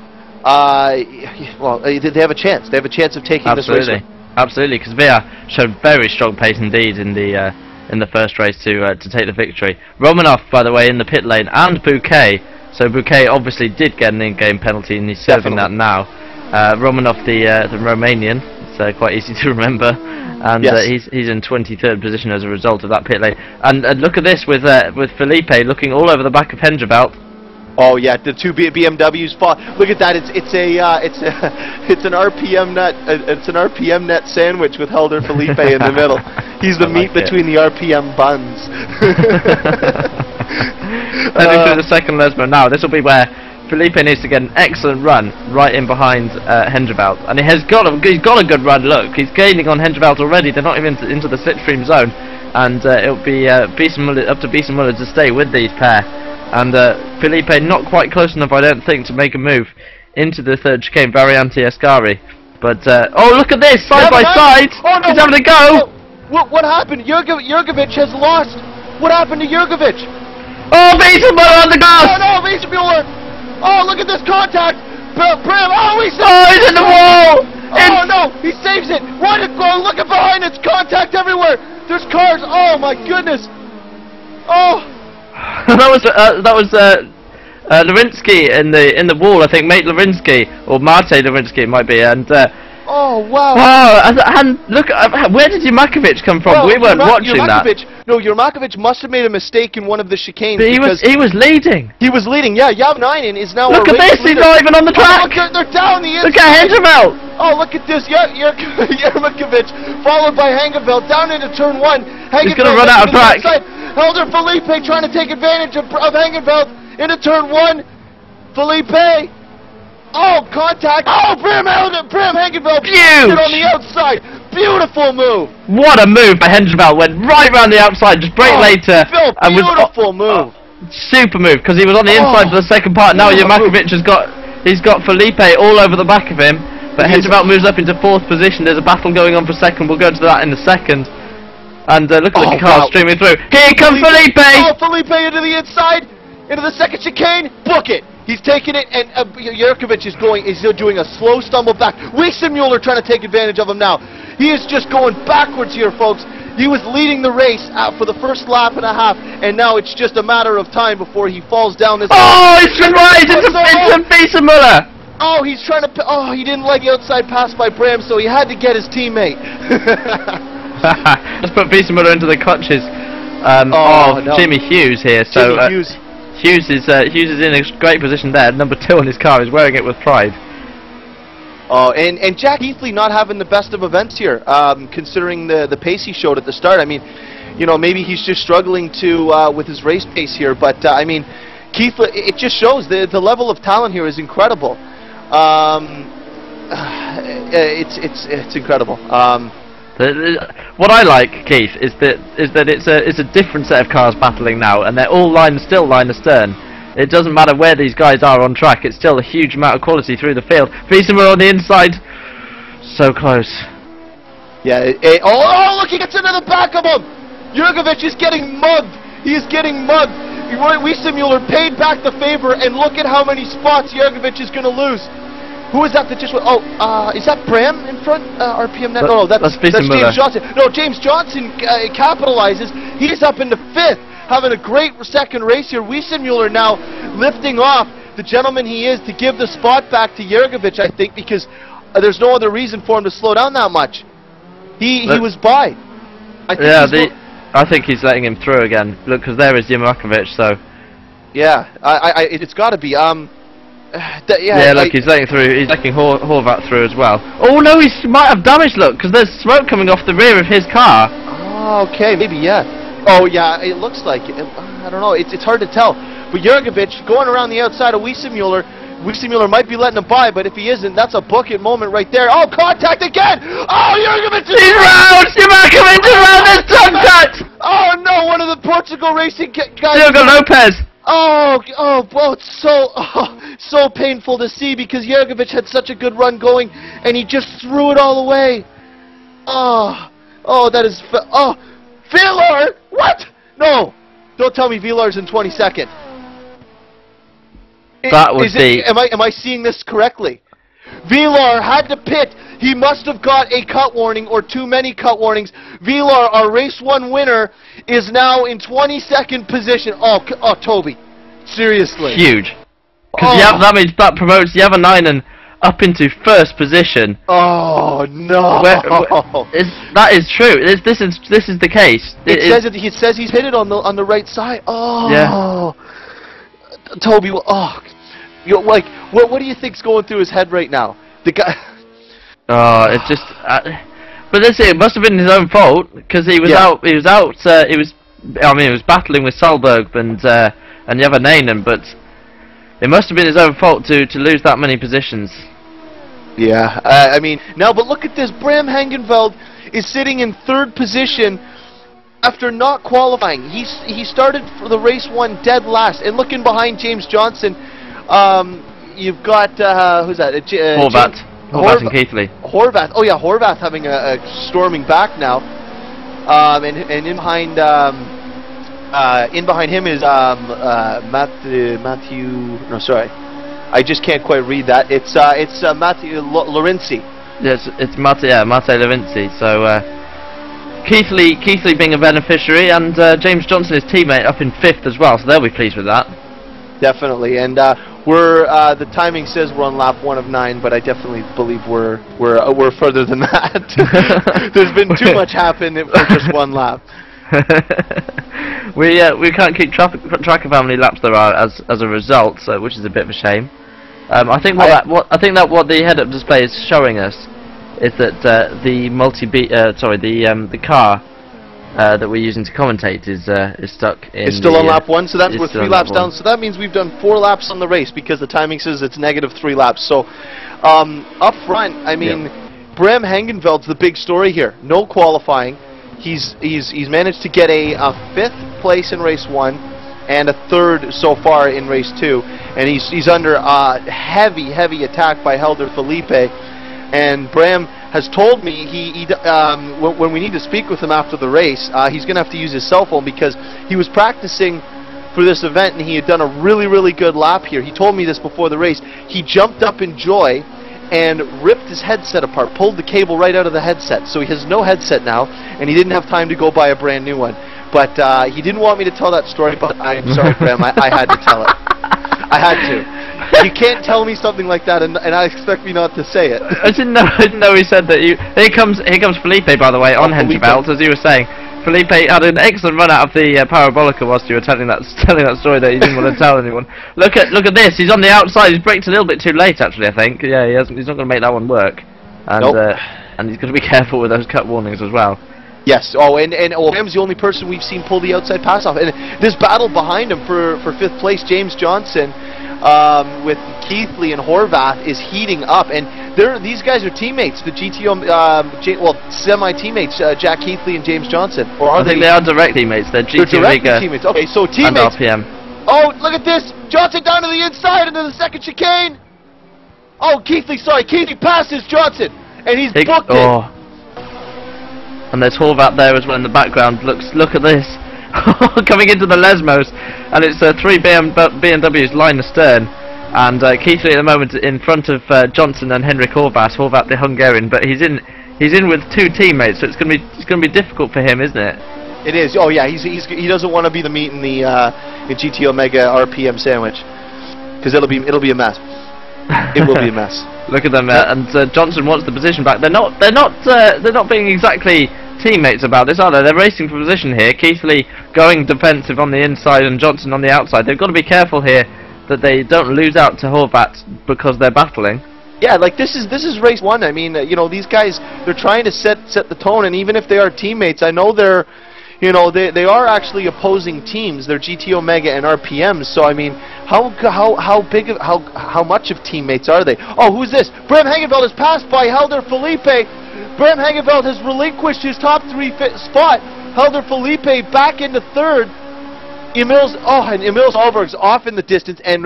[SPEAKER 1] well, they have a chance. They have a chance of taking this race.
[SPEAKER 2] Absolutely, because Via showed very strong pace indeed in the first race to take the victory. Romanov, by the way, in the pit lane, and Bouquet. So Bouquet obviously did get an in-game penalty, and he's serving that now. Romanov, the Romanian, it's quite easy to remember, and he's in 23rd position as a result of that pit lane. And look at this with Felipe looking all over the back of Hengerbelt.
[SPEAKER 1] Oh yeah, the two BMWs fall. Look at that! It's an RPM net. It's an RPM net sandwich with Helder Felipe in the middle. He's the meat between the RPM buns.
[SPEAKER 2] Heading through the second Lesmo now. This will be where Felipe needs to get an excellent run right in behind Hengerbelt, and he's got a good run. Look, he's gaining on Hengerbelt already. They're not even into the slipstream zone, and it'll be up to Beeson Muller to stay with these pair. And Felipe not quite close enough, I don't think, to make a move into the third chicane, Variante Escari. But, oh, look at this, side by side! Oh, no, he's having a go!
[SPEAKER 1] What happened? Jurgovic has lost! What happened to Jurgovic?
[SPEAKER 2] Oh, Beeson Muller on the gas!
[SPEAKER 1] Oh, no, Beeson Muller! Oh, look at this contact! Brim, oh, he's
[SPEAKER 2] in the wall!
[SPEAKER 1] Oh, no, he saves it! What a goal! Look at behind, it's contact everywhere! There's cars, oh my goodness! Oh!
[SPEAKER 2] that was Lewinsky in the wall, I think, mate Lewinsky, or Mate Lewinsky it might be, and
[SPEAKER 1] oh wow!
[SPEAKER 2] Wow, and look, where did Yermakovic come from? We weren't watching that.
[SPEAKER 1] No, Yermakovic must have made a mistake in one of the chicanes.
[SPEAKER 2] But he was leading.
[SPEAKER 1] He was leading, yeah. Yavanainen is now.
[SPEAKER 2] Look at this! He's not even on the track.
[SPEAKER 1] Oh, look, they're down the inside.
[SPEAKER 2] Look at Hengerbelt.
[SPEAKER 1] Oh, look at this! Yermakovic followed by Hengerbelt down into turn 1.
[SPEAKER 2] He's going to run out of track.
[SPEAKER 1] Helder Felipe trying to take advantage of Hengerbelt into turn 1. Felipe. Oh, contact. Oh, Brim Hengerbelt.
[SPEAKER 2] Huge.
[SPEAKER 1] On the outside. Beautiful move.
[SPEAKER 2] What a move by Hengerbelt. Went right round the outside, just brake later.
[SPEAKER 1] And beautiful move.
[SPEAKER 2] Super move, because he was on the inside for the second part. Now Yermakovic has got Felipe all over the back of him. But Hengerbelt moves up into 4th position. There's a battle going on for second. We'll go into that in a second. And look at the car streaming through. Here comes Felipe!
[SPEAKER 1] Oh, Felipe into the inside, into the second chicane. Book it. He's taking it, and Yermakovic is doing a slow stumble back. Muller trying to take advantage of him now. He is just going backwards here, folks. He was leading the race for the first lap and a half, and now it's just a matter of time before he falls down this.
[SPEAKER 2] Oh, it's right into Beeson Muller.
[SPEAKER 1] Oh, he's trying to. Oh, he didn't like the outside pass by Bram, so he had to get his teammate.
[SPEAKER 2] Let's put Beeson Muller into the clutches of Jimmy Hughes here. So Hughes is in a great position there. Number 2 on his car, is wearing it with pride.
[SPEAKER 1] Oh, and Jack Heathley not having the best of events here, considering the pace he showed at the start. I mean, you know, maybe he's just struggling to with his race pace here, but I mean, Keithley, it just shows the level of talent here is incredible. It's incredible.
[SPEAKER 2] What I like, Keith, is that it's a different set of cars battling now, and they're all still line astern. It doesn't matter where these guys are on track. It's still a huge amount of quality through the field. Wiesenberg on the inside, so close.
[SPEAKER 1] Yeah. Oh, look! He gets into the back of him. Jurgovic is getting mugged. He is getting mugged. Wiesenmuller paid back the favor, and look at how many spots Jurgovic is going to lose. Who is that just went? Oh, is that Bram in front? RPM net? No, that's James Johnson. No, James Johnson capitalizes. He's up into 5th, having a great second race here. Wiesenmuller now lifting off the gentleman he is to give the spot back to Jurgovic, I think, because there's no other reason for him to slow down that much. He was by.
[SPEAKER 2] I think he's letting him through again. Look, because there is Yermakovic, so.
[SPEAKER 1] Yeah, it's got to be.
[SPEAKER 2] Yeah, look, he's letting through. He's letting Horvath through as well. Oh no, he might have damage. Look, because there's smoke coming off the rear of his car.
[SPEAKER 1] Oh, okay, maybe Oh yeah, it looks like it. I don't know. It's hard to tell. But Jurgovic going around the outside of Wiesemuller. Wiesemuller might be letting him by, but if he isn't, that's a book it moment right there. Oh, contact again! Oh, Jurgovic is
[SPEAKER 2] round! Schumacher into round. There's contact!
[SPEAKER 1] Oh no, one of the Portugal racing guys.
[SPEAKER 2] Diogo Lopez.
[SPEAKER 1] It's so painful to see because Jurgovic had such a good run going, and he just threw it all away. That is Vilar! What? No, don't tell me Vilar's in 22nd.
[SPEAKER 2] That would be.
[SPEAKER 1] Am I seeing this correctly? Vilar had to pit. He must have got a cut warning or too many cut warnings. Vilar, our race 1 winner, is now in 22nd position. Oh, Toby, seriously.
[SPEAKER 2] Huge. Because that means that promotes Javanainen up into 1st position.
[SPEAKER 1] Oh no!
[SPEAKER 2] That is true. This is the case.
[SPEAKER 1] It says he's hit it on the right side. Oh. Yeah. Toby, what do you think's going through his head right now? The guy.
[SPEAKER 2] But it must have been his own fault because he was out. He was battling with Solberg and Javanainen, but it must have been his own fault to lose that many positions.
[SPEAKER 1] Yeah, but look at this. Bram Hangenveld is sitting in 3rd position. After not qualifying, he started for the race 1 dead last, and looking behind James Johnson, you've got who's that?
[SPEAKER 2] Horvath and Keithley.
[SPEAKER 1] Horvath. Oh yeah, Horvath having a storming back now, and in behind him is Matthew. No, sorry, I just can't quite read that. It's Matthew Lorenzi.
[SPEAKER 2] Yes, it's Mate Lorenzi. So. Keithley being a beneficiary, and James Johnson, his teammate, up in 5th as well, so they'll be pleased with that.
[SPEAKER 1] Definitely, and the timing says we're on lap 1 of 9, but I definitely believe we're further than that. There's been too much happen for just 1 lap.
[SPEAKER 2] We can't keep track of how many laps there are as a result, so which is a bit of a shame. I think what the head-up display is showing us is that the car that we're using to commentate is stuck in. It's
[SPEAKER 1] still on lap 1, so we're 3 laps down. So that means we've done 4 laps on the race because the timing says it's -3 laps. So up front, Bram Hangenveld's the big story here. No qualifying. He's managed to get a 5th place in race 1 and a 3rd so far in race 2, and he's under heavy attack by Helder Felipe. And Bram has told me when we need to speak with him after the race, he's going to have to use his cell phone because he was practicing for this event and he had done a really good lap here. He told me this before the race. He jumped up in joy and ripped his headset apart, pulled the cable right out of the headset. So he has no headset now, and he didn't have time to go buy a brand new one. But he didn't want me to tell that story, but I'm sorry, Bram, I had to tell it. I had to. You can't tell me something like that and I expect me not to say it.
[SPEAKER 2] I didn't know he said that. Here comes Felipe, by the way, on Henscheveld, as you were saying. Felipe had an excellent run out of the Parabolica whilst you were telling that story that he didn't want to tell anyone. Look at this. He's on the outside. He's braked a little bit too late, actually. I think. Yeah, he's not going to make that one work. And and he's going to be careful with those cut warnings as well.
[SPEAKER 1] Yes. And Bram's the only person we've seen pull the outside pass off. And this battle behind him for 5th place, James Johnson, with Keithley and Horvath, is heating up. And these guys are teammates. The GTO, semi-teammates, Jack Keithley and James Johnson. Or are they?
[SPEAKER 2] They are direct teammates. They're
[SPEAKER 1] direct teammates. Okay, so teammates.
[SPEAKER 2] And RPM.
[SPEAKER 1] Oh, look at this! Johnson down to the inside into the 2nd chicane. Oh, Keithley passes Johnson, and he's booked it.
[SPEAKER 2] And there's Horvath there as well in the background. Look at this. Coming into the Lesmos, and it's 3 BMWs line astern, and Keithley at the moment in front of Johnson and Henrik Horvath the Hungarian, but he's in with 2 teammates, so it's going to be difficult for him, isn't it?
[SPEAKER 1] It is. Oh yeah, he doesn't want to be the meat in the GT Omega RPM sandwich, because it'll be a mess. It will be a mess.
[SPEAKER 2] Look at them, and Johnson wants the position back. They're not being exactly teammates about this, are they? They're racing for position here. Keithley going defensive on the inside and Johnson on the outside. They've got to be careful here that they don't lose out to Horvat because they're battling.
[SPEAKER 1] Yeah, like this is race 1. I mean, you know, these guys, they're trying to set the tone, and even if they are teammates, I know they're, you know, they are actually opposing teams. They're GT Omega and RPMs. So I mean, how much of teammates are they? Oh, who's this? Bram Hangeveld is passed by Helder Felipe. Bram Hangeveld has relinquished his top 3 spot. Helder Felipe back into 3rd. Emil Solberg's off in the distance, and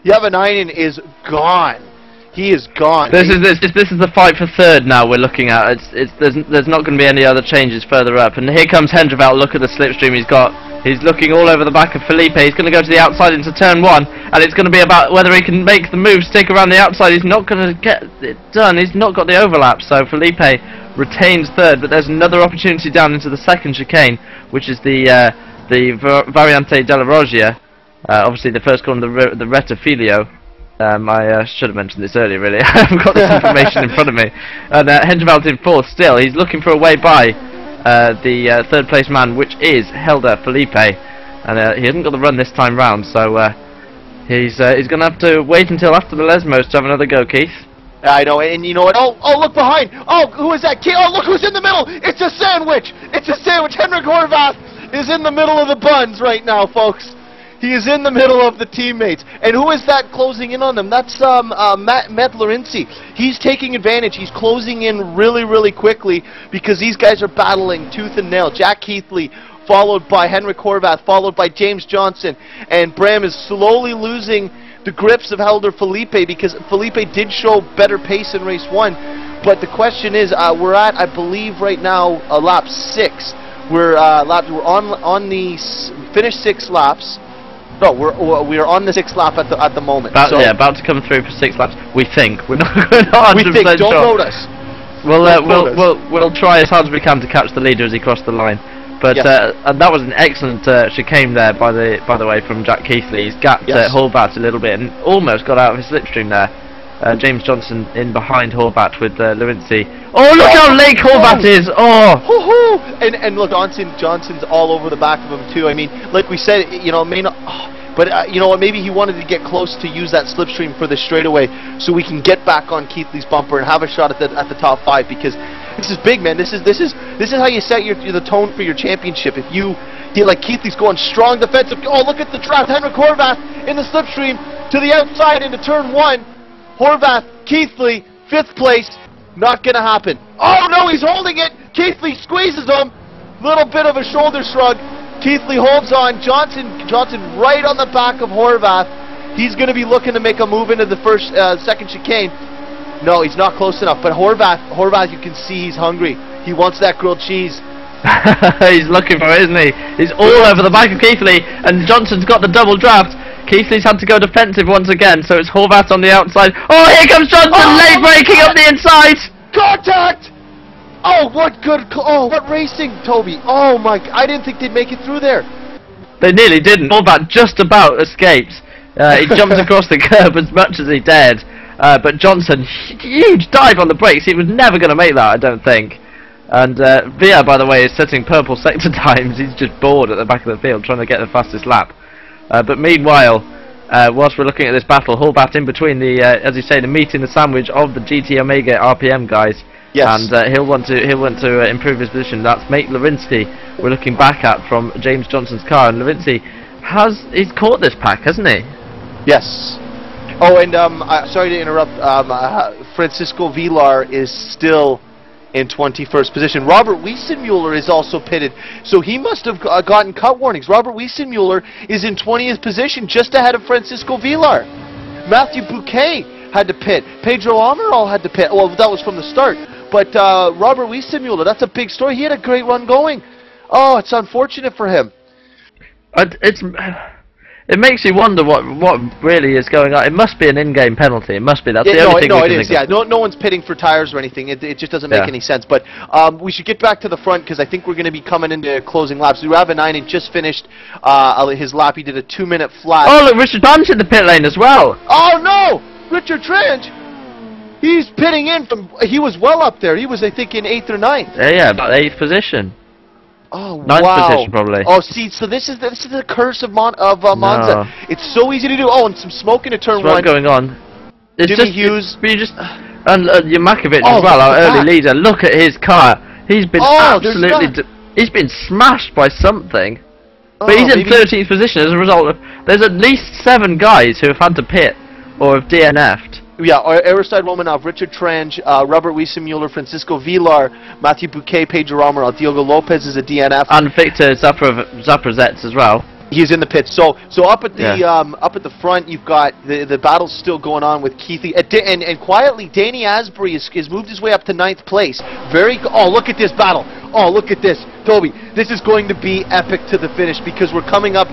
[SPEAKER 1] Javanainen is gone. He is gone.
[SPEAKER 2] This is the fight for 3rd now we're looking at. There's not going to be any other changes further up. And here comes Hendreveld. Look at the slipstream he's got. He's looking all over the back of Felipe. He's going to go to the outside into turn 1, and it's going to be about whether he can make the move, stick around the outside. He's not going to get it done. He's not got the overlap, so Felipe retains 3rd. But there's another opportunity down into the 2nd chicane, which is the Variante della Roggia. Obviously, the first corner, the Rettifilio. I should have mentioned this earlier, really. I haven't got this information in front of me. And Hendreveld's in 4th still. He's looking for a way by the 3rd place man, which is Helder Felipe. And he hasn't got the run this time round, so he's going to have to wait until after the Lesmos to have another go, Keith.
[SPEAKER 1] I know, and you know what? Oh, look behind! Oh, who is that? Oh, look who's in the middle! It's a sandwich! It's a sandwich! Henrik Horvath is in the middle of the buns right now, folks. He is in the middle of the teammates. And who is that closing in on them? That's Matt Lorenzi. He's taking advantage. He's closing in really, really quickly because these guys are battling tooth and nail. Jack Keithley, followed by Henrik Horvath, followed by James Johnson. And Bram is slowly losing the grips of Helder Felipe because Felipe did show better pace in race 1. But the question is, we're at, I believe right now, lap 6. We're on the finished 6 laps. No, we're on the 6th lap at the moment.
[SPEAKER 2] About to come through for 6 laps. We think we're not 100%
[SPEAKER 1] we think. Don't
[SPEAKER 2] sure.
[SPEAKER 1] vote us.
[SPEAKER 2] We'll try as hard as we can to catch the leader as he crossed the line. But and that was an excellent chicane there, by the way, from Jack Keithley. He's gapped Horvat a little bit and almost got out of his slipstream there. James Johnson in behind Horvat with Lorenzi. Oh, look how late Horvat is! Oh!
[SPEAKER 1] And look, Johnson's all over the back of him too. I mean, like we said, you know, you know what? Maybe he wanted to get close to use that slipstream for the straightaway, so we can get back on Keithley's bumper and have a shot at the top 5. Because this is big, man. This is how you set the tone for your championship. If you like Keithley's going strong defensive. Oh, look at the draft. Henrik Horvath in the slipstream to the outside into turn 1. Horvath, Keithley, 5th place. Not gonna happen. Oh no, he's holding it. Keithley squeezes him. Little bit of a shoulder shrug. Keithley holds on. Johnson right on the back of Horvath. He's going to be looking to make a move into the second chicane. No, he's not close enough. But Horvath, you can see he's hungry. He wants that grilled cheese.
[SPEAKER 2] He's looking for it, isn't he? He's all over the back of Keithley, and Johnson's got the double draft. Keithley's had to go defensive once again, so it's Horvath on the outside. Oh, here comes Johnson, late braking up the inside.
[SPEAKER 1] Contact! Oh, what racing, Toby. Oh my, I didn't think they'd make it through there.
[SPEAKER 2] They nearly didn't. Horvath just about escaped. He jumped across the curb as much as he dared. But Johnson, huge dive on the brakes. He was never going to make that, I don't think. And Via, by the way, is setting purple sector times. He's just bored at the back of the field trying to get the fastest lap. But meanwhile, whilst we're looking at this battle, Horvath in between the, as you say, the meat in the sandwich of the GT Omega RPM guys. Yes. And he'll want to improve his position. That's Mate Lorenzi we're looking back at from James Johnson's car, and Lorenzi he's caught this pack, hasn't he?
[SPEAKER 1] Yes. Oh, and sorry to interrupt. Francisco Villar is still in 21st position. Robert Wiesenmuller is also pitted, so he must have gotten cut warnings. Robert Wiesenmuller is in 20th position, just ahead of Francisco Villar. Matthew Bouquet had to pit. Pedro Amaral had to pit. Well, that was from the start. But Robert Wiesenmuller, that's a big story. He had a great run going. Oh, it's unfortunate for him.
[SPEAKER 2] It makes you wonder what really is going on. It must be an in-game penalty. It must be. That's the only thing we can think of.
[SPEAKER 1] Yeah, no one's pitting for tires or anything. It just doesn't make any sense. But we should get back to the front because I think we're going to be coming into closing laps. Ravanainen just finished his lap. He did a 2-minute flat.
[SPEAKER 2] Oh, look, Richard Bunch in the pit lane as well.
[SPEAKER 1] Oh, no! Richard Trange! He's pitting in from... He was well up there. He was, I think, in 8th or 9th.
[SPEAKER 2] Yeah, about 8th position.
[SPEAKER 1] Oh,
[SPEAKER 2] Ninth
[SPEAKER 1] wow.
[SPEAKER 2] position, probably.
[SPEAKER 1] Oh, see, so this is the curse of Monza.
[SPEAKER 2] No.
[SPEAKER 1] It's so easy to do. Oh, and some smoke into turn
[SPEAKER 2] What's
[SPEAKER 1] one.
[SPEAKER 2] going on? It's
[SPEAKER 1] Jimmy
[SPEAKER 2] just,
[SPEAKER 1] Hughes.
[SPEAKER 2] You just, and Yamakovic
[SPEAKER 1] Oh,
[SPEAKER 2] as well, our
[SPEAKER 1] look at
[SPEAKER 2] early
[SPEAKER 1] that.
[SPEAKER 2] leader. Look at his car. He's been
[SPEAKER 1] There's
[SPEAKER 2] absolutely...
[SPEAKER 1] that.
[SPEAKER 2] He's been smashed by something.
[SPEAKER 1] Oh,
[SPEAKER 2] But he's in
[SPEAKER 1] maybe
[SPEAKER 2] 13th position as a result of... There's at least 7 guys who have had to pit or have DNF'd.
[SPEAKER 1] Yeah, Aristide Romanov, Richard Trange, Robert Wiesenmuller, Francisco Villar, Matthew Bouquet, Pedro Romer, Diogo Lopez is a DNF.
[SPEAKER 2] And Victor Zaprazets as well.
[SPEAKER 1] He's in the pits. So up at the up at the front, you've got the battle's still going on with Keithley, and quietly, Danny Asbury has moved his way up to 9th place. Oh, look at this battle! Oh, look at this, Toby. This is going to be epic to the finish because we're coming up.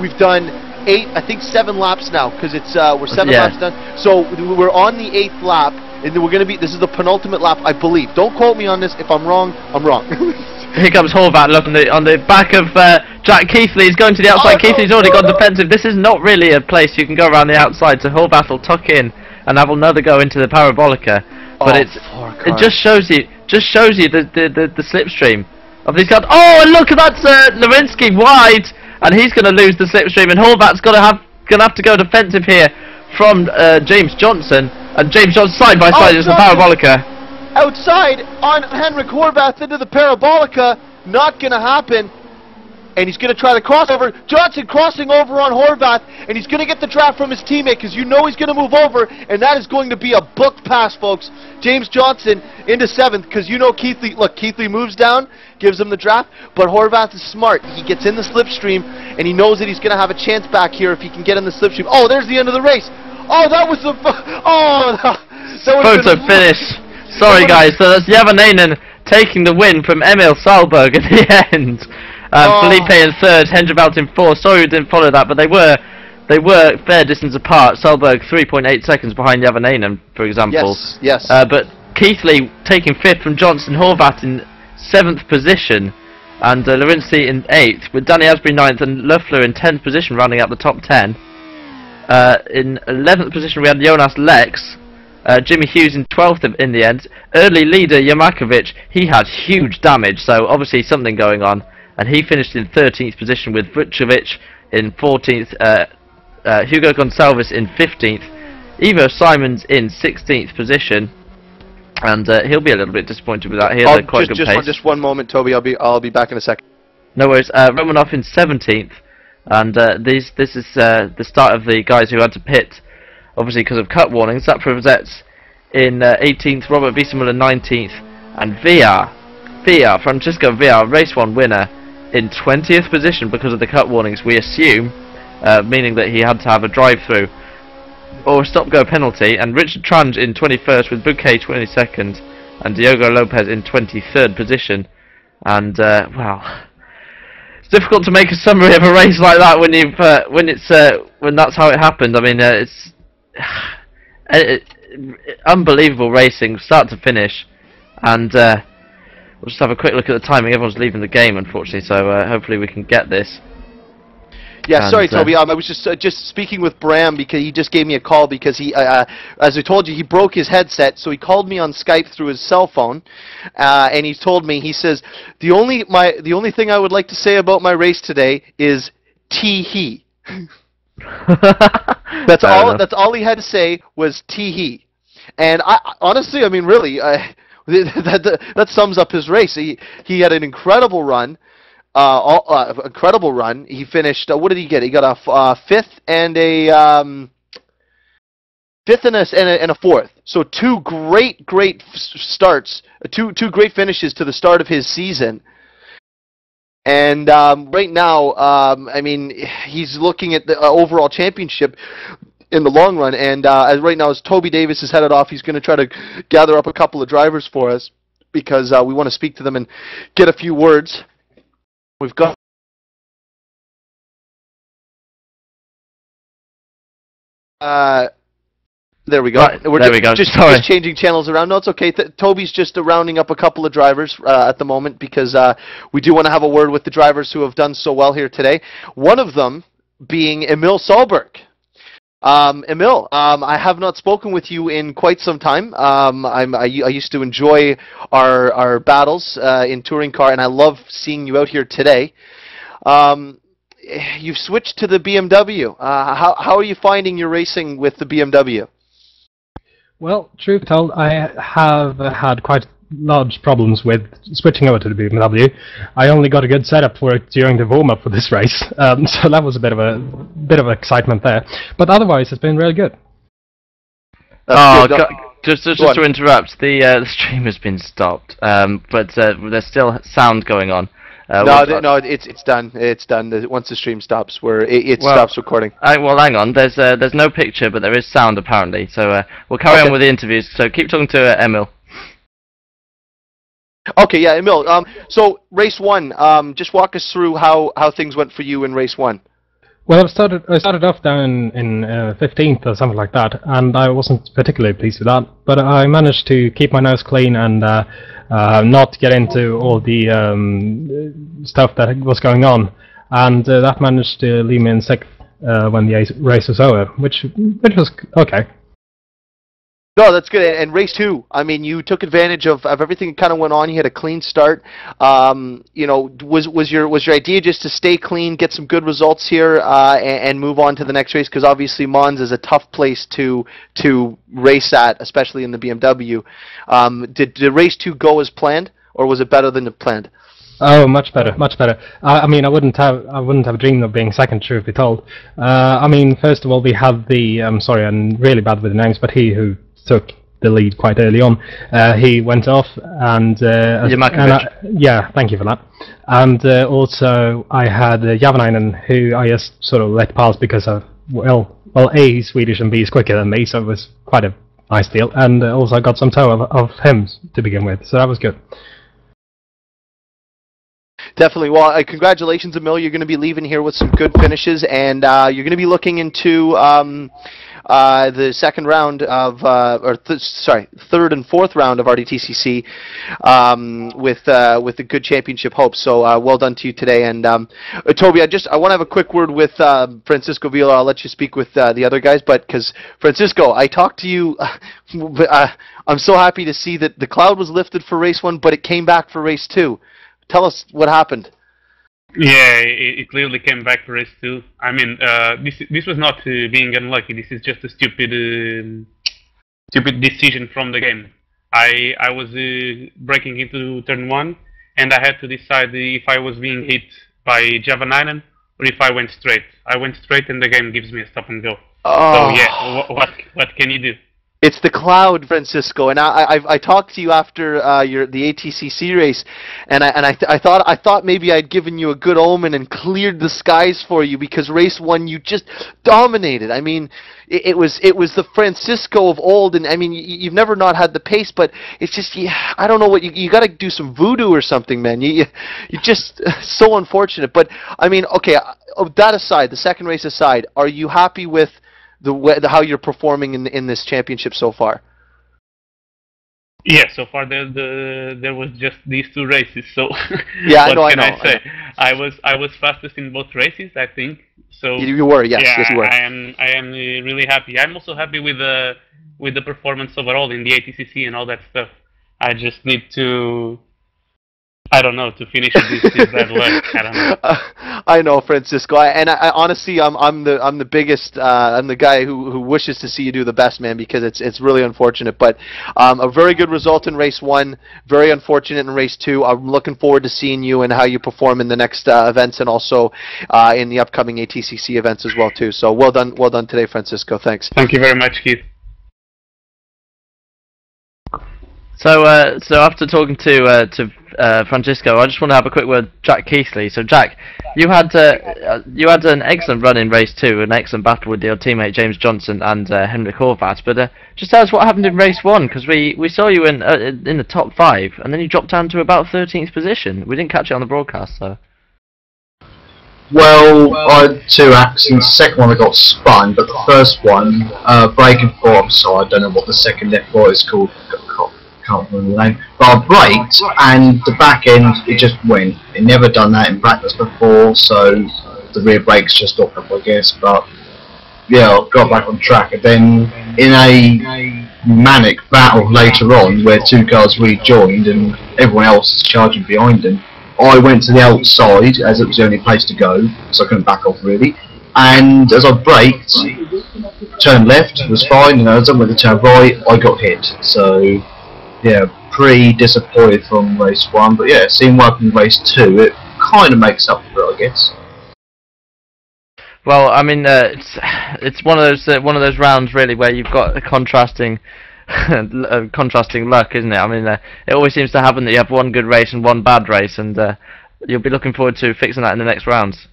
[SPEAKER 1] We've done 7 laps now because it's we're 7 laps done. So we're on the 8th lap, and we're going to be. This is the penultimate lap, I believe. Don't quote me on this. If I'm wrong, I'm wrong.
[SPEAKER 2] Here comes Horvath. Look on the back of Jack Keithley. He's going to the outside. Keithley's already gone defensive. This is not really a place you can go around the outside. So Horvath will tuck in and have another go into the Parabolica. But it just shows you the slipstream of these guys. Oh, and look at that, Lewinsky wide, and he's going to lose the slipstream. And Horvath's gonna have to go defensive here from James Johnson, and James Johnson side by side is the Parabolica.
[SPEAKER 1] Outside on Henrik Horvath into the Parabolica, not going to happen. And he's going to try to cross over. Johnson crossing over on Horvath, and he's going to get the draft from his teammate because you know he's going to move over, and that is going to be a booked pass, folks. James Johnson into 7th because you know Keithley. Look, Keithley moves down, gives him the draft, but Horvath is smart. He gets in the slipstream, and he knows that he's going to have a chance back here if he can get in the slipstream. Oh, there's the end of the race. Oh, that was the
[SPEAKER 2] photo finish. Sorry guys, so that's Javanainen taking the win from Emil Sahlberg at the end. Felipe in 3rd, Hendrivalt in 4th. Sorry we didn't follow that, but they were fair distance apart. Sahlberg 3.8 seconds behind Javanainen, for example.
[SPEAKER 1] Yes.
[SPEAKER 2] But Keithley taking 5th from Johnson, Horvath in 7th position, and Lewinsky in 8th, with Danny Asbury 9th and Loeffler in 10th position, rounding out the top 10. In 11th position we had Jonas Lex. Jimmy Hughes in 12th in the end. Early leader Yamakovic, he had huge damage, so obviously something going on, and he finished in 13th position with Vucevic in 14th, Hugo Gonçalves in 15th, Ivo Simons in 16th position, and he'll be a little bit disappointed with that. He had quite good pace.
[SPEAKER 1] Just one moment, Toby. I'll be back in a second.
[SPEAKER 2] No worries. Romanov in 17th, and this is the start of the guys who had to pit, obviously because of cut warnings. Zaprazets in 18th, Robert Wiesenmuller 19th, and Francisco Villar, race 1 winner, in 20th position because of the cut warnings, we assume, meaning that he had to have a drive-through or a stop-go penalty, and Richard Trange in 21st with Bouquet 22nd, and Diogo Lopez in 23rd position. And wow, it's difficult to make a summary of a race like that when that's how it happened. I mean, it's unbelievable racing, start to finish, and we'll just have a quick look at the timing. Everyone's leaving the game, unfortunately, so hopefully we can get this.
[SPEAKER 1] Yeah, sorry, Toby. I was just speaking with Bram because he just gave me a call because he, as I told you, he broke his headset, so he called me on Skype through his cell phone, and he told me, he says, the only thing I would like to say about my race today is tee-hee. That's all he had to say was tee-hee. And honestly, I mean, really, that sums up his race. He had an incredible run. Incredible run. He finished. What did he get? He got a 5th and a 5th and a 4th. So 2 great starts. Two great finishes to the start of his season. And right now, I mean, he's looking at the overall championship in the long run. And right now, as Toby Davis is headed off, he's going to try to gather up a couple of drivers for us because we want to speak to them and get a few words. We've got there we go.
[SPEAKER 2] Right, there we go.
[SPEAKER 1] Just changing channels around. No, it's okay. Toby's just rounding up a couple of drivers at the moment because we do want to have a word with the drivers who have done so well here today. One of them being Emil Sahlberg. Emil, I have not spoken with you in quite some time. I used to enjoy our battles in touring car, and I love seeing you out here today. You've switched to the BMW. How are you finding your racing with the BMW?
[SPEAKER 3] Well, truth told, I have had quite large problems with switching over to the BMW. I only got a good setup for it during the warm-up for this race, so that was a bit of excitement there. But otherwise, it's been really good.
[SPEAKER 2] Just to interrupt, the stream has been stopped, but there's still sound going on.
[SPEAKER 1] No, it's done. It's done. Once the stream stops, it stops recording.
[SPEAKER 2] Well, hang on. There's no picture, but there is sound apparently. So we'll carry on with the interviews. So keep talking to Emil.
[SPEAKER 1] Okay, yeah, Emil. So race 1, just walk us through how things went for you in race 1.
[SPEAKER 3] Well, I started off down in 15th or something like that, and I wasn't particularly pleased with that. But I managed to keep my nose clean and not get into all the stuff that was going on, and that managed to leave me in 6th when the race was over, which was okay.
[SPEAKER 1] No, that's good. And race 2, I mean, you took advantage of everything that kind of went on. You had a clean start. You know, was your idea just to stay clean, get some good results here, and move on to the next race? Because obviously Monza is a tough place to race at, especially in the BMW. Did race 2 go as planned, or was it better than planned?
[SPEAKER 3] Oh, much better, much better. I mean, I wouldn't have dreamed of being second, truth be told. I mean, first of all, we have the sorry, I'm really bad with the names, but he who took the lead quite early on. He went off, and yeah, thank you for that. And also, I had Javanainen, who I just sort of let pass because of well, A, he's Swedish, and B, he's quicker than me, so it was quite a nice deal. And also, I got some toe of him to begin with, so that was good.
[SPEAKER 1] Definitely. Well, congratulations, Emil. You're going to be leaving here with some good finishes, and you're going to be looking into the second round of, third and fourth round of RDTCC with a good championship hope. So well done to you today. And Toby, I want to have a quick word with Francisco Villa. I'll let you speak with the other guys, but because Francisco, I talked to you. I'm so happy to see that the cloud was lifted for race 1, but it came back for race 2. Tell us what happened.
[SPEAKER 4] Yeah, it clearly came back for race 2. I mean, this was not being unlucky. This is just a stupid decision from the game. I was breaking into turn 1, and I had to decide if I was being hit by Javanainen or if I went straight. I went straight, and the game gives me a stop and go.
[SPEAKER 1] Oh.
[SPEAKER 4] So yeah, what can you do?
[SPEAKER 1] It's the cloud, Francisco, and I talked to you after the ATCC race, and I thought maybe I'd given you a good omen and cleared the skies for you, because race 1 you just dominated. I mean, it was the Francisco of old, and I mean you've never not had the pace, but it's just I don't know what you got to do some voodoo or something, man. You just so unfortunate. But I mean, okay, that aside, the second race aside, are you happy with how you're performing in this championship so far?
[SPEAKER 4] Yeah, so far there was just these 2 races. So
[SPEAKER 1] yeah,
[SPEAKER 4] what can I say? I was fastest in both races, I think. So
[SPEAKER 1] you were, yes,
[SPEAKER 4] yeah,
[SPEAKER 1] yes you were.
[SPEAKER 4] I am really happy. I'm also happy with the performance overall in the ATCC and all that stuff. I just need to, I don't know, to finish this bad luck. I don't know.
[SPEAKER 1] I know, Francisco. I honestly, I'm the biggest. I'm the guy who wishes to see you do the best, man, because it's really unfortunate. But a very good result in race 1. Very unfortunate in race 2. I'm looking forward to seeing you and how you perform in the next events, and also in the upcoming ATCC events as well too. So well done today, Francisco. Thanks.
[SPEAKER 4] Thank you very much, Keith.
[SPEAKER 2] So after talking to Francisco, I just want to have a quick word with Jack Keithley. So Jack, you had an excellent run in race 2, an excellent battle with your teammate James Johnson and Henrik Horvath. But just tell us what happened in race 1, because we saw you in the top 5, and then you dropped down to about 13th position. We didn't catch it on the broadcast, so.
[SPEAKER 5] Well, I had 2 accidents. The second one I got spun, but the first one, braking for, so I don't know what the second left right is called. Can't remember the name, but I braked and the back end it just went. It never done that in practice before, so the rear brakes just stopped up, I guess. But yeah, I got back on track, and then in a manic battle later on, where two cars rejoined and everyone else is charging behind them, I went to the outside as it was the only place to go, so I couldn't back off really. And as I braked, turned left was fine, and as I went to turn right, I got hit. So yeah, pretty disappointed from race 1, but yeah, seeing what happened in race 2, it kind of makes up for it, I guess.
[SPEAKER 2] Well, I mean, it's one of those rounds really where you've got a contrasting luck, isn't it? I mean, it always seems to happen that you have one good race and one bad race, and you'll be looking forward to fixing that in the next rounds.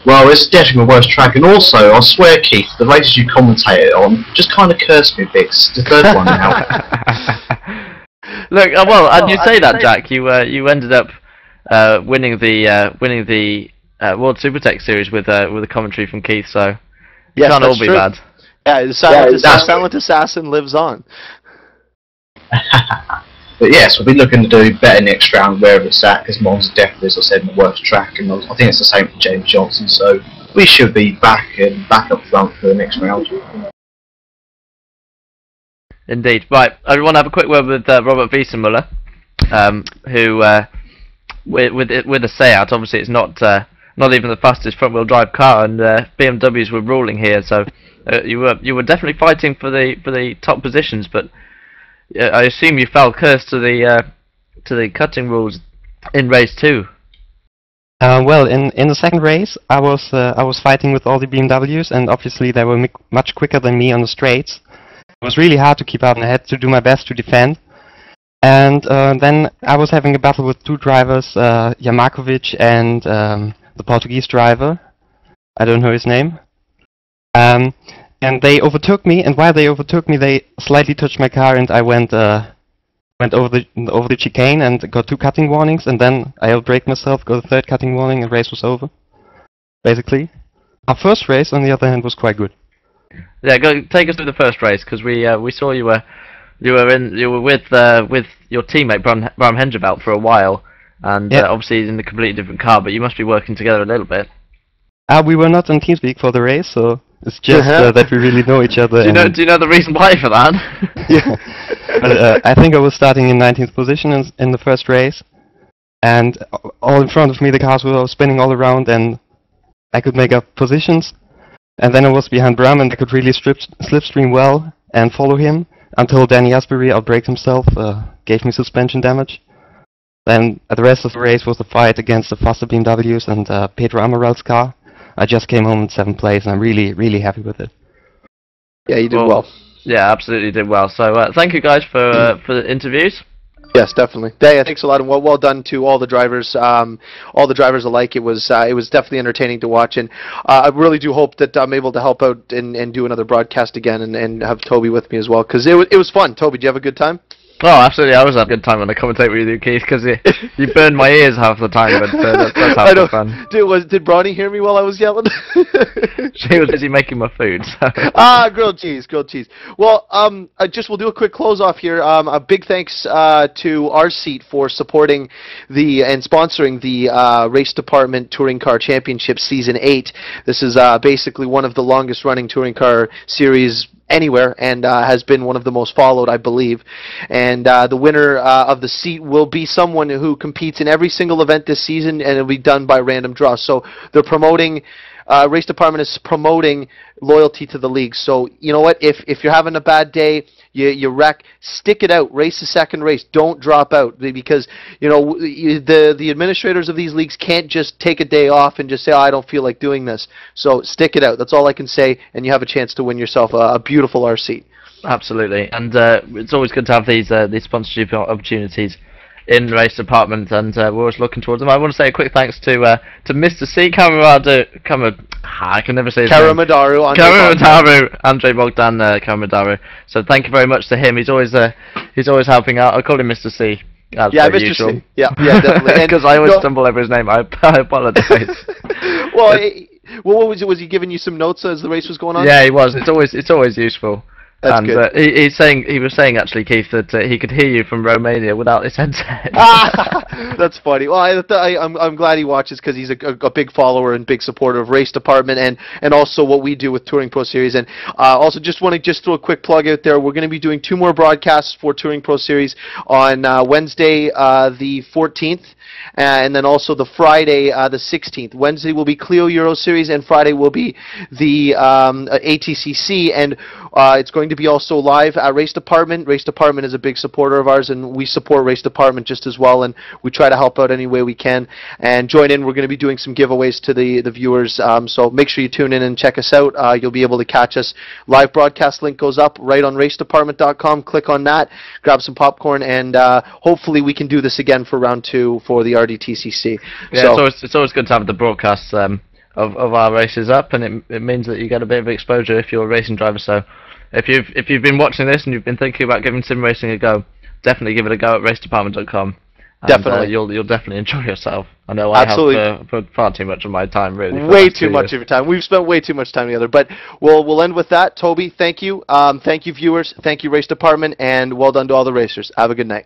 [SPEAKER 5] Well, it's definitely my worst track, and also, I swear, Keith, the races you commentated on just kind of cursed me a bit. It's the third one now.
[SPEAKER 2] Look, well, and you say that, Jack. You ended up winning the World Supertech Series with a commentary from Keith, so it
[SPEAKER 1] Yes,
[SPEAKER 2] can't all
[SPEAKER 1] that's
[SPEAKER 2] be
[SPEAKER 1] true.
[SPEAKER 2] bad.
[SPEAKER 1] Yeah, the silent assassin lives on.
[SPEAKER 5] But yes, we'll be looking to do better next round wherever it's at, because Monza definitely, as I said, my worst track, and I think it's the same for James Johnson, so we should be back up front for the next round.
[SPEAKER 2] Indeed. Right, I want to have a quick word with Robert Wiesenmuller, who with a Seat, obviously it's not even the fastest front-wheel drive car, and BMWs were ruling here, so you were definitely fighting for the top positions, but I assume you fell cursed to the cutting rules in race 2.
[SPEAKER 6] Well, in the second race, I was fighting with all the BMWs, and obviously they were much quicker than me on the straights. It was really hard to keep up, and I had to do my best to defend. And then I was having a battle with two drivers, Jamakovic and the Portuguese driver. I don't know his name. And they overtook me, and while they overtook me, they slightly touched my car, and I went over the chicane and got 2 cutting warnings, and then I outbraked myself, got a 3rd cutting warning, and the race was over. Basically, our first race, on the other hand, was quite good.
[SPEAKER 2] Yeah, take us through the first race, because we saw you were with your teammate Bram Hengebelt for a while, and obviously in a completely different car, but you must be working together a little bit.
[SPEAKER 6] We were not on TeamSpeak for the race, so it's just that we really know each other.
[SPEAKER 2] Do you know the reason why for that?
[SPEAKER 6] Yeah. But, I think I was starting in 19th position in the first race, and all in front of me the cars were spinning all around, and I could make up positions. And then I was behind Bram, and I could really slipstream well and follow him until Danny Asbury outbraked himself, gave me suspension damage. Then the rest of the race was the fight against the faster BMWs and Pedro Amaral's car. I just came home in 7th place, and I'm really, really happy with it.
[SPEAKER 1] Yeah, you did well.
[SPEAKER 2] Yeah, absolutely did well. So thank you guys for the interviews.
[SPEAKER 1] Yes, definitely. Yeah, thanks a lot, and well done to all the drivers alike. It was definitely entertaining to watch, and I really do hope that I'm able to help out and do another broadcast again, and have Toby with me as well, because it was fun. Toby, did you have a good time?
[SPEAKER 2] Oh, absolutely. I always have a good time when I commentate with you, Keith, because you burn my ears half the time, but that's half the fun.
[SPEAKER 1] Did Bronny hear me while I was yelling?
[SPEAKER 2] She was busy making my food. So.
[SPEAKER 1] Grilled cheese. Well, we'll do a quick close off here. A big thanks to our seat for supporting and sponsoring the Race Department Touring Car Championship Season 8. This is basically one of the longest running touring car series anywhere, and has been one of the most followed, I believe. And the winner of the seat will be someone who competes in every single event this season, and it'll be done by random draw. So they're promoting, Race Department is promoting loyalty to the league. So you know what? If you're having a bad day, you wreck, stick it out. Race the second race. Don't drop out, because you know the administrators of these leagues can't just take a day off and just say, oh, I don't feel like doing this. So stick it out. That's all I can say, and you have a chance to win yourself a beautiful RC. Absolutely, and it's always good to have these sponsorship opportunities in Race Department, and we're always looking towards them. I want to say a quick thanks to Mr. C. I can never say his name. Karamadaru, Andre Bogdan Karamadaru. So thank you very much to him. He's always helping out. I call him Mr. C. As
[SPEAKER 2] yeah,
[SPEAKER 1] Mr.
[SPEAKER 2] usual.
[SPEAKER 1] C. Yeah, definitely.
[SPEAKER 2] Because I always stumble over his name. I apologize.
[SPEAKER 1] Well, what was it? Was he giving you some notes as the race was going on?
[SPEAKER 2] Yeah, he was. It's always useful.
[SPEAKER 1] That's
[SPEAKER 2] and
[SPEAKER 1] good.
[SPEAKER 2] he was saying actually, Keith, that he could hear you from Romania without his headset.
[SPEAKER 1] That's funny. Well, I'm glad he watches because he's a big follower and big supporter of Race Department and also what we do with Touring Pro Series. And also just want to throw a quick plug out there. We're going to be doing 2 more broadcasts for Touring Pro Series on Wednesday the 14th. And then also the Friday, the 16th. Wednesday will be Clio Euro Series, and Friday will be the ATCC. And it's going to be also live at Race Department. Race Department is a big supporter of ours, and we support Race Department just as well. And we try to help out any way we can. And join in. We're going to be doing some giveaways to the viewers. So make sure you tune in and check us out. You'll be able to catch us. Live broadcast link goes up right on racedepartment.com. Click on that. Grab some popcorn, and hopefully we can do this again for round 2 for the RDTCC.
[SPEAKER 2] Yeah,
[SPEAKER 1] so,
[SPEAKER 2] it's always good to have the broadcasts of our races up, and it means that you get a bit of exposure if you're a racing driver. So if you've been watching this and you've been thinking about giving sim racing a go, definitely give it a go at racedepartment.com.
[SPEAKER 1] Definitely.
[SPEAKER 2] You'll definitely enjoy yourself. I know
[SPEAKER 1] Absolutely.
[SPEAKER 2] I have for far too much of my time, really.
[SPEAKER 1] Way too much of your time. We've spent way too much time together. But we'll end with that. Toby, thank you. Thank you, viewers. Thank you, Race Department. And well done to all the racers. Have a good night.